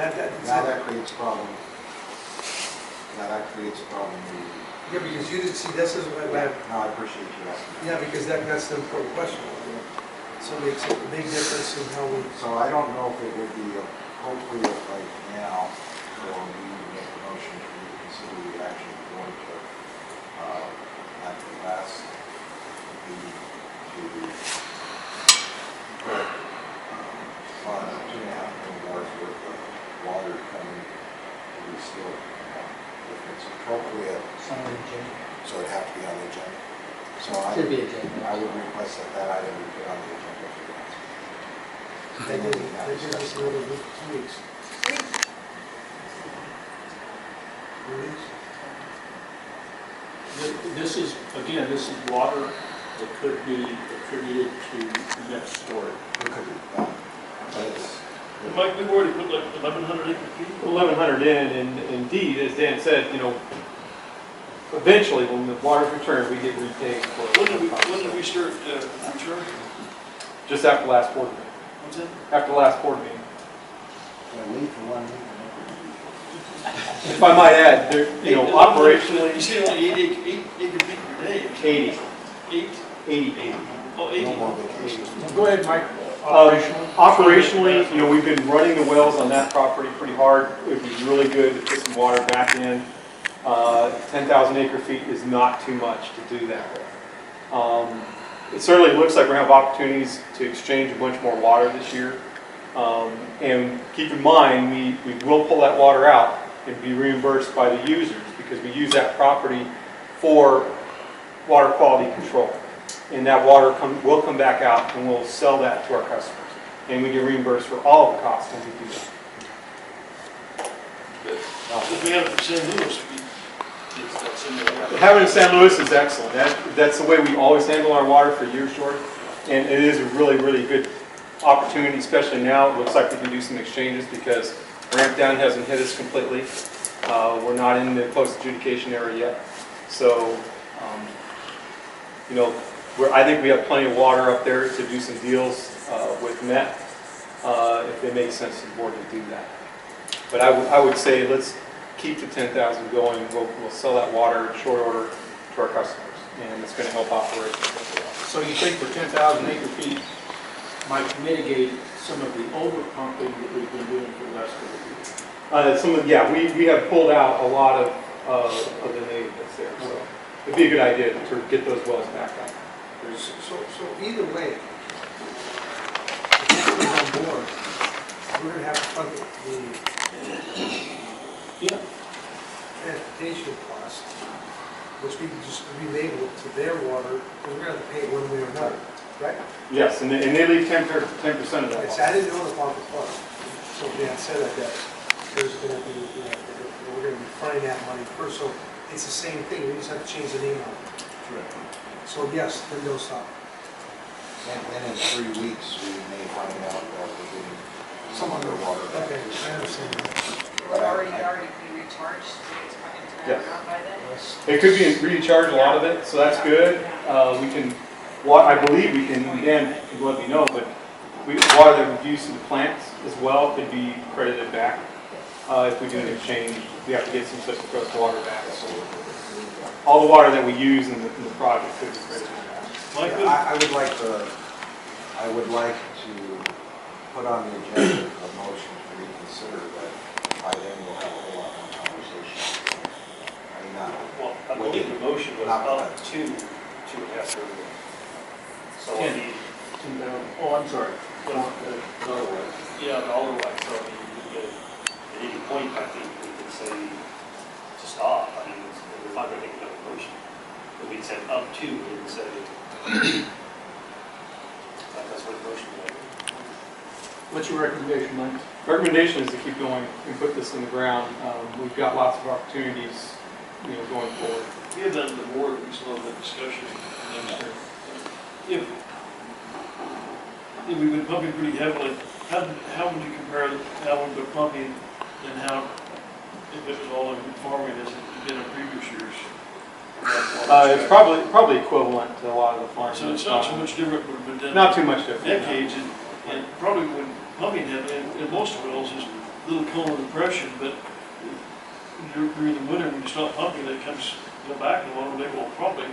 that creates a problem. Now that creates a problem. Yeah, because you didn't see, this is what I. No, I appreciate you asking. Yeah, because that's the important question. So it makes a big difference in how we. So I don't know if it would be appropriate right now for me to make a motion to reconsider the action of the board to, at the last meeting, to put on $2.5 million worth of water coming to restore. If it's appropriate, It's on the agenda. so it'd have to be on the agenda. So Should be agenda. I would request that item be put on the agenda for the next meeting. They did this another 2 weeks. 3 weeks? This is, again, this is water that could be attributed to next storage. It could be done, but it's, Mike, we've already put like 1,100 acre feet. 1,100 in, and indeed, as Dan said, you know, eventually, when the water's returned, we get repaid for When it. did we start return? Just after the last board meeting. What's that? After the last board meeting. wait for 1 week. If I might add, there, you know, operationally, You say only 8 acre feet per day. 80. 8? 80. Oh, 80. No more vacations. Go ahead, Mike. Operationally, you know, we've been running the wells on that property pretty hard. It would be really good to put some water back in. 10,000 acre feet is not too much to do that with. It certainly looks like we're going to have opportunities to exchange a bunch more water this year. And keep in mind, we will pull that water out and be reimbursed by the users because we use that property for water quality control. And that water will come back out and we'll sell that to our customers. And we get reimbursed for all of the costs when we do that. If we have it for San Luis, it's that similar. Having it in San Luis is excellent. That's the way we always handle our water for years, George. And it is a really, really good opportunity, especially now. It looks like we can do some exchanges because ramp down hasn't hit us completely. We're not in the post adjudication area yet. So, you know, I think we have plenty of water up there to do some deals with Met if it makes sense to the board to do that. But I would say let's keep the 10,000 going. We'll sell that water in short order to our customers, and it's going to help operate. So you think the 10,000 acre feet might mitigate some of the overpumping that we've been doing for the last couple of years? We have pulled out a lot of the native that's there. So it'd be a good idea to get those wells back up. So either way, if we're on board, we're going to have to fund the transportation cost, which we can just relabel to their water, and we're going to have to pay it one way or another, right? Yes, and they leave 10% of that. I didn't know about the fund. So Dan said that there's going to be, we're going to be finding that money first. So it's the same thing. We just have to change the name on it. So yes, then they'll stop. And in 3 weeks, we may find out that we're getting some other water back. Okay, I understand that. Would already be recharged, it's Yes. out by then? It could be recharged, a lot of it, so that's good. We can, I believe we can, Dan can let me know, but water that we've used in the plants as well could be credited back. If we do an exchange, we have to get some such water back. So all the water that we use in the project could be credited back. I would like to put on the agenda a motion to reconsider that. By then we'll have a whole lot more conversation. I mean, Well, I believe the motion was up to 2.5 million. So I mean, Oh, I'm sorry. yeah, otherwise, so I mean, at any point, I think we could say to stop. I mean, we're not going to make another motion. But we'd say up to, we would say, that's what the motion was. What's your recommendation, Mike? recommendation is to keep going and put this in the ground. We've got lots of opportunities, going forward. We have that in the board, we still have that discussion. If we've been pumping pretty heavily, how would you compare how we've been pumping and how, if it was all in farming, as it been in previous years? It's probably equivalent to a lot of the farms. So it's not so much different, but it's been done. Not too much different. Decades, and probably when pumping heavily, and most wells is a little colon depression, but during the winter, when you stop pumping, it comes back in the water, they will probably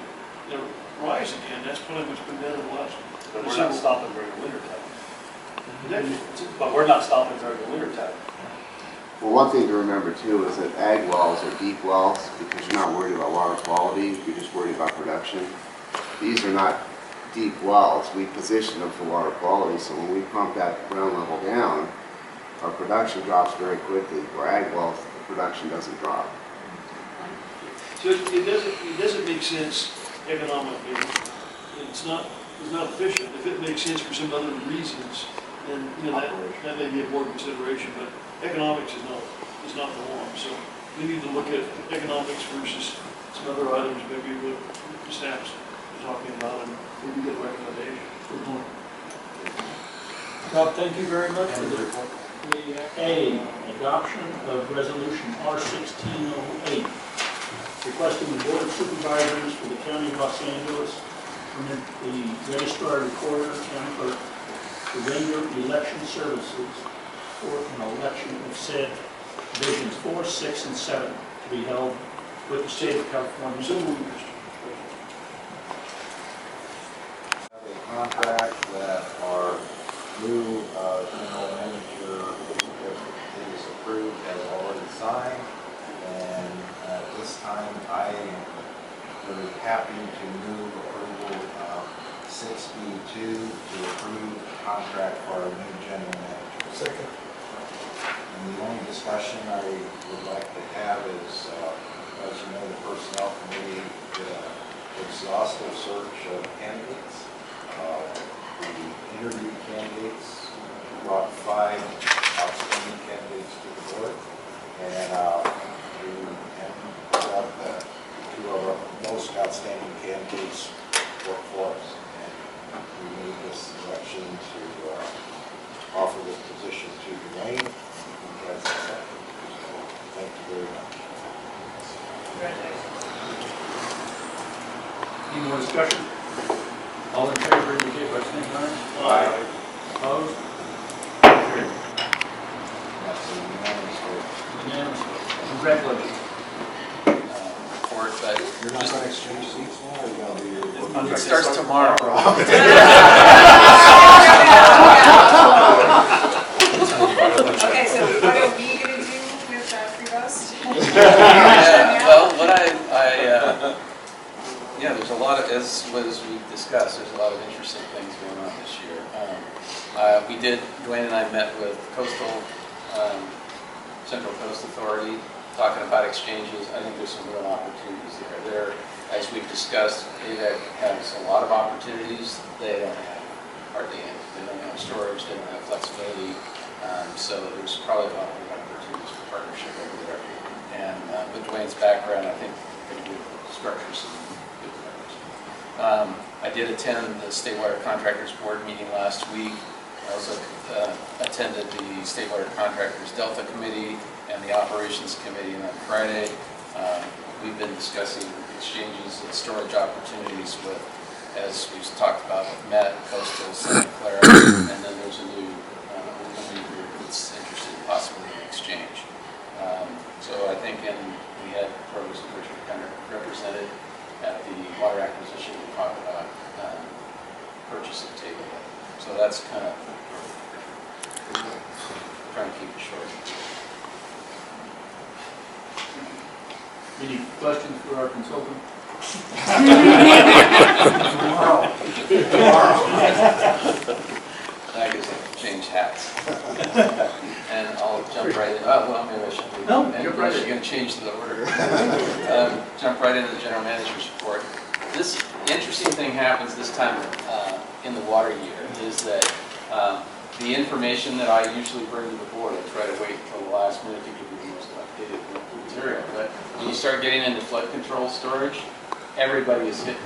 rise again. That's probably what's been done in the last. But we're not stopping during the winter time. But we're not stopping during the winter time. Well, one thing to remember too is that ag wells are deep wells because you're not worried about water quality, you're just worried about production. These are not deep wells. We position them for water quality, so when we pump that ground level down, our production drops very quickly. For ag wells, the production doesn't drop. So it doesn't make sense economically. It's not efficient. If it makes sense for some other reasons, then that may be a more consideration. But economics is not the norm. So we need to look at economics versus some other items, maybe what the staff's talking about, and maybe get a recommendation. Good point. Rob, thank you very much for the A, adoption of resolution R1608, requesting the Board of Supervisors for the County of Los Angeles permit the registrar, recorder, and clerk to render election services for an election of said divisions 4, 6, and 7 to be held with the state of California. So moved. A contract that our new general manager is approved has already signed, and at this time I am very happy to move approval of 6B2 to approve the contract for our new general manager. Second. And the only discussion I would like to have is, as you know, the Personnel Committee did an exhaustive search of candidates. We interviewed candidates, brought 5 outstanding candidates to the board, and we got the 2 of our most outstanding candidates work for us. And we made this election to offer this position to Dwayne. Thank you very much. Congratulations. Any more discussion? All in favor, indicate by saying aye. Aye. Opposed? Carried. That's a unanimous vote. Unanimous vote. Congratulations. You're not going to exchange seats now, or you're going to do your... It starts tomorrow. Okay, so what are we going to do with that Prevost? Well, what there's a lot of, as we've discussed, there's a lot of interesting things going on this year. Dwayne and I met with Central Coast Authority, talking about exchanges. I think there's some real opportunities there. As we've discussed, AVEK has a lot of opportunities. They don't have hardly any. They don't have storage, they don't have flexibility. So there's probably a lot of opportunities for partnership over there. And with Dwayne's background, I think we can structure some good partners. I did attend the State Water Contractors Board meeting last week. I also attended the State Water Contractors Delta Committee and the Operations Committee on Friday. We've been discussing exchanges and storage opportunities with, as we've talked about, with Met, Coastal, Santa Clara, and then there's a new group that's interested in possibly an exchange. So I think we had Provost and Richard kind of represented at the water acquisition we talked about purchase of table. So that's kind of trying to keep it short. Any questions for our consultant? I guess I change hats. And I'll jump right in. Oh, well, maybe I should leave. No, And jump right in. you're going to change the order. Jump right into the general manager's report. This interesting thing happens this time in the water year is that the information that I usually bring to the board, I try to wait until the last minute to give you the most updated material. But when you start getting into flood control storage, everybody is hitting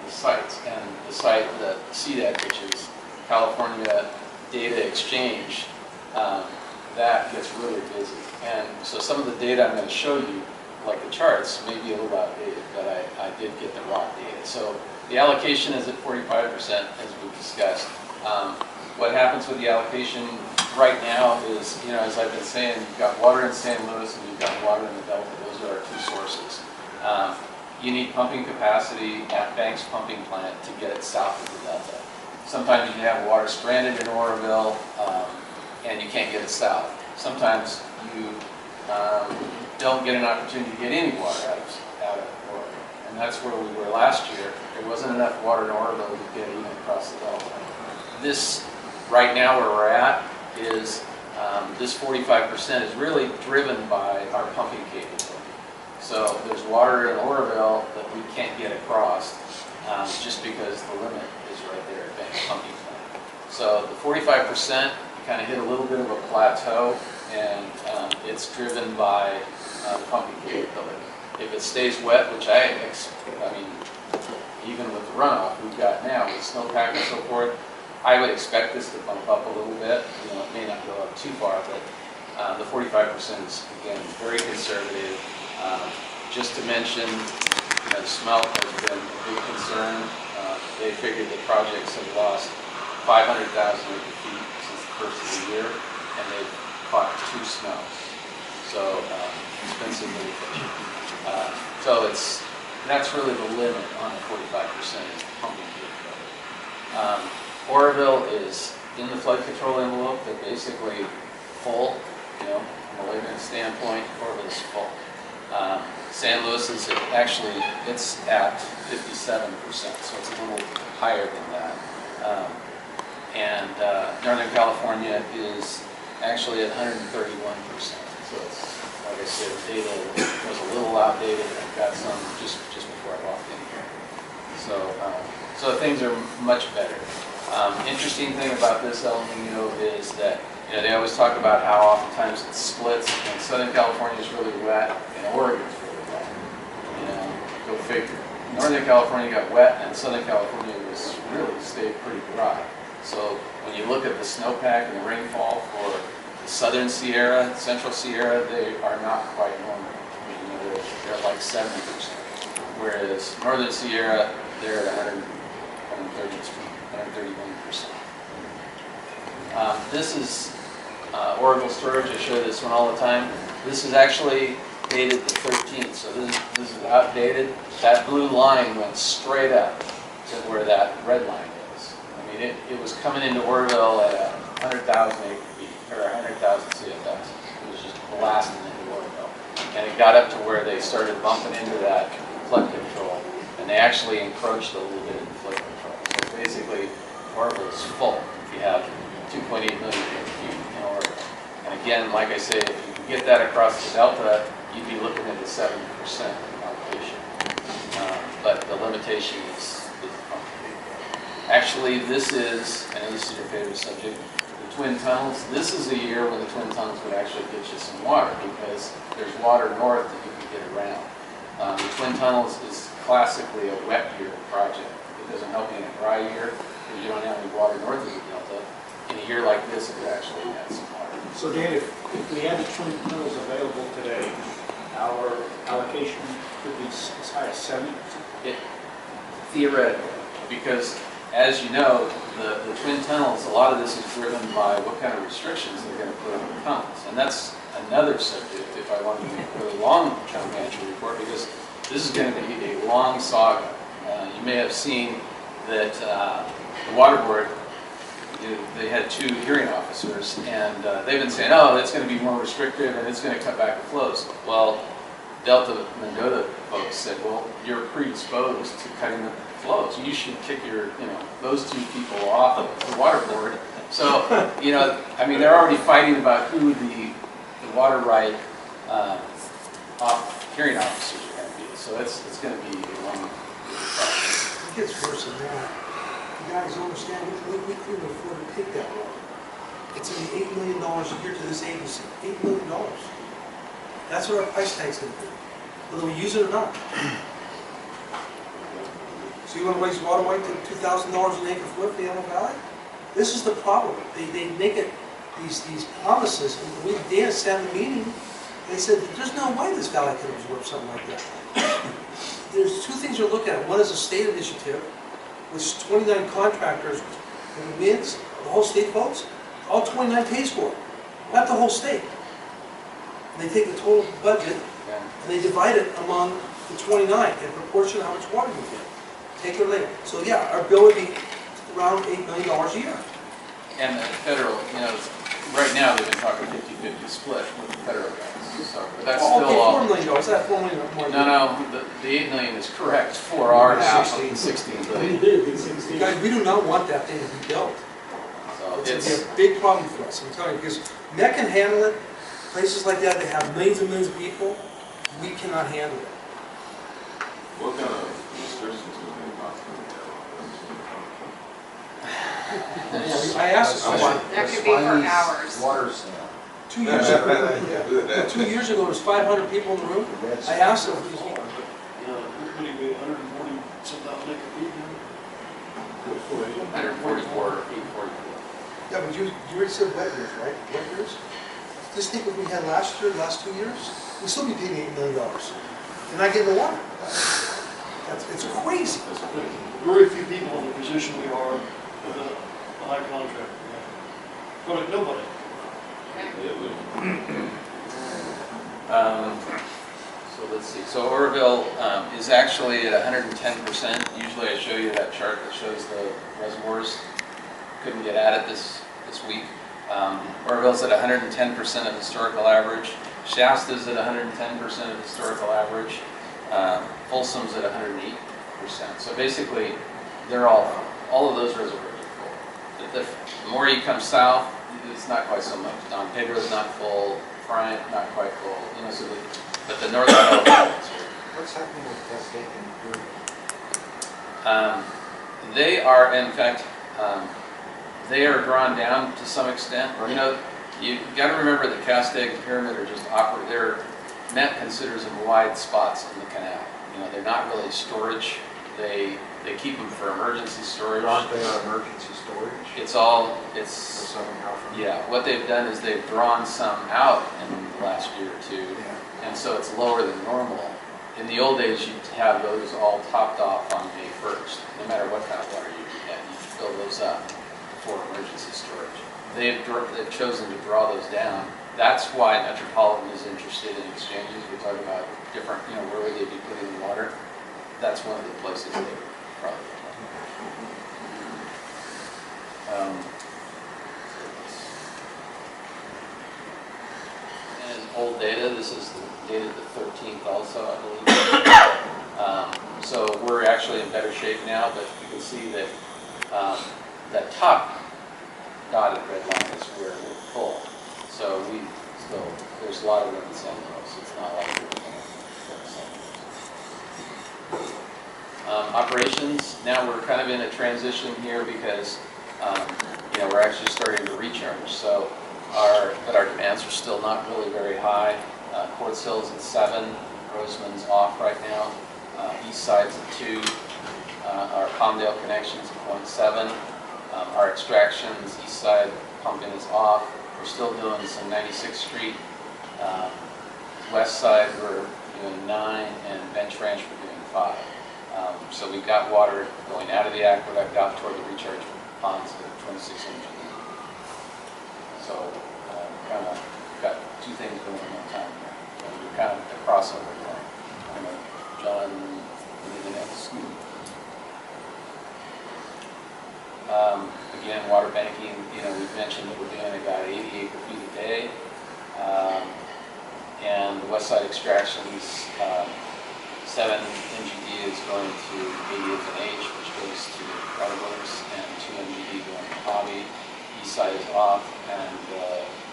the sites. And the site, the CDEC, which is California Data Exchange, that gets really busy. And so some of the data I'm going to show you, like the charts, may be a little outdated, but I did get the raw data. So the allocation is at 45%, as we discussed. What happens with the allocation right now is, you know, as I've been saying, you've got water in San Luis and you've got water in the Delta. Those are our two sources. You need pumping capacity at Banks Pumping Plant to get it south of the Delta. Sometimes you have water stranded in Oroville and you can't get it south. Sometimes you don't get an opportunity to get any water out of Oroville. And that's where we were last year. There wasn't enough water in Oroville to get even across the Delta. This, right now where we're at, is this 45% is really driven by our pumping capability. So there's water in Oroville that we can't get across just because the limit is right there at Banks Pumping Plant. So the 45% kind of hit a little bit of a plateau, and it's driven by the pumping capability. If it stays wet, which I mean, even with the runoff we've got now with snowpack and so forth, I would expect this to bump up a little bit. You know, it may not go up too far, but the 45% is, again, very conservative. Just to mention, you know, the smelt has been a big concern. They figured the projects have lost 500,000 acre feet since the first of the year, and they've caught 2 smelts. So it's been significant. So that's really the limit on the 45% is pumping capability. Oroville is in the flood control envelope. They're basically full, you know, from a latent standpoint. Oroville is full. San Luis is actually, it's at 57%, so it's a little higher than that. And Northern California is actually at 131%. So it's, like I said, the data was a little outdated. I've got some just before I walked in here. So things are much better. Interesting thing about this El Nino is that, you know, they always talk about how oftentimes it splits, and Southern California is really wet, and Oregon's really wet. You know, go figure. Northern California got wet, and Southern California was really stayed pretty dry. So when you look at the snowpack and the rainfall for the Southern Sierra, Central Sierra, they are not quite normal. You know, they're like 70%, whereas Northern Sierra, they're at 131%. This is Oroville storage. I show this one all the time. This is actually dated the 13th, so this is outdated. That blue line went straight up to where that red line is. I mean, it was coming into Oroville at 100,000 acre feet, or 100,000 CFS. It was just blasting into Oroville. And it got up to where they started bumping into that flood control, and they actually encroached a little bit in flood control. So basically, Oroville is full. You have 2.8 million acre feet in Oroville. And again, like I say, if you can get that across the Delta, you'd be looking at the 70% allocation. But the limitation is pumping. Actually, this is, I know this is your favorite subject, the twin tunnels. This is a year when the twin tunnels would actually get you some water because there's water north that you can get around. The twin tunnels is classically a wet year project. It doesn't help you in a dry year because you don't have any water north of the Delta. In a year like this, it would actually add some water. So Dan, if we had the twin tunnels available today, our allocation could be as high as 70%? Theoretically, because as you know, the twin tunnels, a lot of this is driven by what kind of restrictions they're going to put on the tunnels. And that's another subject if I want to make a really long-term financial report, because this is going to be a long saga. You may have seen that the water board, they had 2 hearing officers, and they've been saying, oh, that's going to be more restrictive and it's going to cut back the flows. Well, Delta Mendota folks said, well, you're predisposed to cutting the flows. You should kick those 2 people off of the water board. So, I mean, they're already fighting about who the water right hearing officers are going to be. So it's going to be a long process. It gets worse than that. You guys understand, we couldn't afford to take that long. It's gonna be $8 million a year to this agency, $8 million. That's what our price tag's gonna be, whether we use it or not. So you wanna raise water right to $2,000 an acre foot for the Antelope Valley? This is the problem. They make it, these promises, and we, Dan sat in the meeting, they said, there's no way this valley could absorb something like that. There's two things you're looking at. One is a state initiative, which is 29 contractors, and the bids, the whole state votes, all 29 pays for it, not the whole state. And they take the total budget, and they divide it among the 29 in proportion to how much water you get. Take or leave. So yeah, our bill would be around $8 million a year. And the federal, you know, right now they've been talking 50-50 split with the federal guys. So, but that's still all. $4 million, is that $4 million more? No, the 8 million is correct for our half of the 16 billion. Guys, we do not want that thing to be built. So It's gonna be a big problem for us, I'm telling you, because Met can handle it. Places like that, they have millions and millions of people. We cannot handle it. What kind of restrictions do they I asked them. That could be for hours. Water sale. 2 years ago, 2 years ago, there was 500 people in the room. I asked them, Yeah, everybody made 140 some thousand acre feet now. 144, 844. yeah, but you already said wet years, right? Wet years? This thing that we had last year, last 2 years, we still be paying $8 million. They're not getting the water. It's crazy. Very few people in the position we are with a high contract. But nobody. So let's see. So Oroville is actually at 110%. Usually I show you that chart that shows the reservoirs. Couldn't get at it this week. Oroville's at 110% of historical average. Shasta's at 110% of historical average. Folsom's at 108%. So basically, they're all of those reservoirs are full. The more you come south, it's not quite so much. Don Pedro's not full. Bryant not quite full. You know, so but the northern elements are. What's happening with Cascade and Poore? They are, in fact, they are drawn down to some extent. You know, you got to remember the Castaic and Pyramid are just they're Met considers them wide spots in the canal. You know, they're not really storage. They keep them for emergency storage. Aren't they on emergency storage? Yeah. What they've done is they've drawn some out in the last year or two, and so it's lower than normal. In the old days, you'd have those all topped off on May 1st, no matter what kind of water you get. You fill those up for emergency storage. They've chosen to draw those down. That's why Metropolitan is interested in exchanges. We talk about different, you know, where would they be putting the water? That's one of the places they would probably put and old data, this is dated the 13th also, I believe. So we're actually in better shape now, but you can see that that top dotted red line is where we're full. So there's a lot of room in San Luis. It's not like we're going to San Luis. Operations, now we're kind of in a transition here because you know, we're actually starting to recharge. So but our demands are still not really very high. Quartz Hill's at 7, Roseman's off right now. East Side's at 2. Our Palmdale connection's at 0.7. Our extractions, East Side pumping is off. We're still doing some 96th Street. West Side we're doing 9, and Bench Ranch we're doing 5. So we've got water going out of the aqueduct out toward the recharge ponds at 26 inches. So kind of got two things going at one time here. So we're kind of a crossover there. I know, John, anything else? Again, water banking, you know, we've mentioned that we're doing about 80 acre feet a day. And the west side extractions, 7 MGD is going to 80th and H, which goes to Waterworks, and 2 MGD going to Hobby. East side is off, and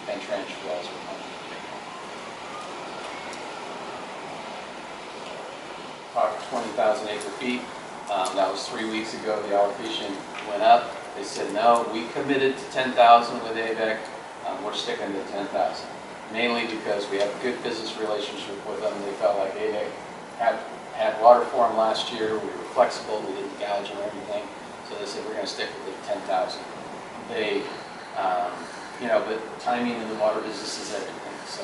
Bench Ranch wells are pumping. Talked 20,000 acre feet. That was 3 weeks ago. The allocation went up. They said, no, we committed to 10,000 with AVEK. We're sticking to 10,000, mainly because we have a good business relationship with them. They felt like they had water for them last year. We were flexible. We didn't gouge them or anything. So they said, we're going to stick with the 10,000. They, but timing in the water business is everything. So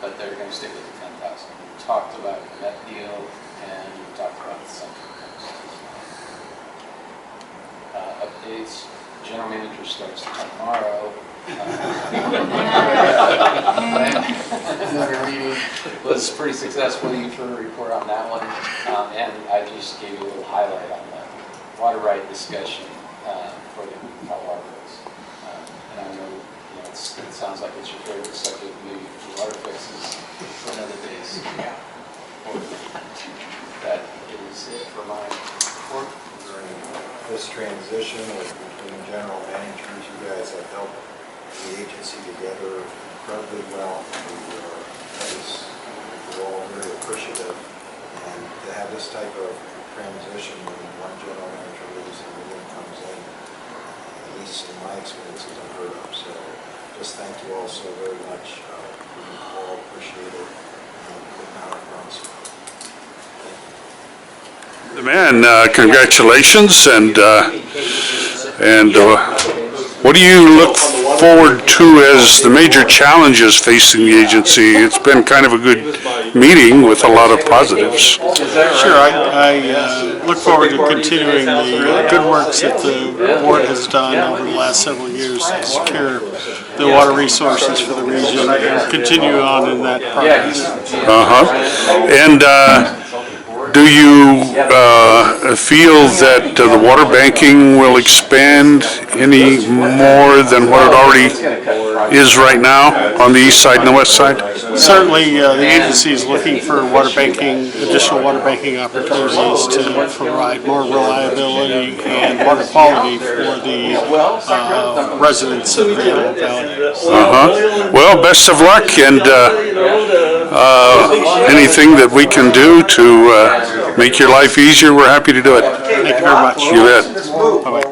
but they're going to stick with the 10,000. We talked about that deal, and we talked about the Central Coast. Updates. General manager starts tomorrow. Another meeting was pretty successful. You've heard a report on that one, and I just gave you a little highlight on the water right discussion for the hot water rates. And I know, it sounds like it's your favorite subject, maybe the water fixes for another day's. That is it for my report. This transition between general managers, you guys have helped the agency together incredibly well. We're all very appreciative. And to have this type of transition when one general manager leaves and the one comes in, at least in my experience, is unheard of. So just thank you all so very much. We all appreciate it. And good night from us. Man, congratulations, and what do you look forward to as the major challenges facing the agency? It's been kind of a good meeting with a lot of positives. Sure, I look forward to continuing the good works that the board has done over the last several years to secure the water resources for the region and continue on in that progress. And do you feel that the water banking will expand any more than what it already is right now on the east side and the west side? Certainly, the agency is looking for additional water banking opportunities to provide more reliability and water quality for the residents of the Antelope Valley. Well, best of luck, and anything that we can do to make your life easier, we're happy to do it. Thank you very much. You bet. Bye-bye.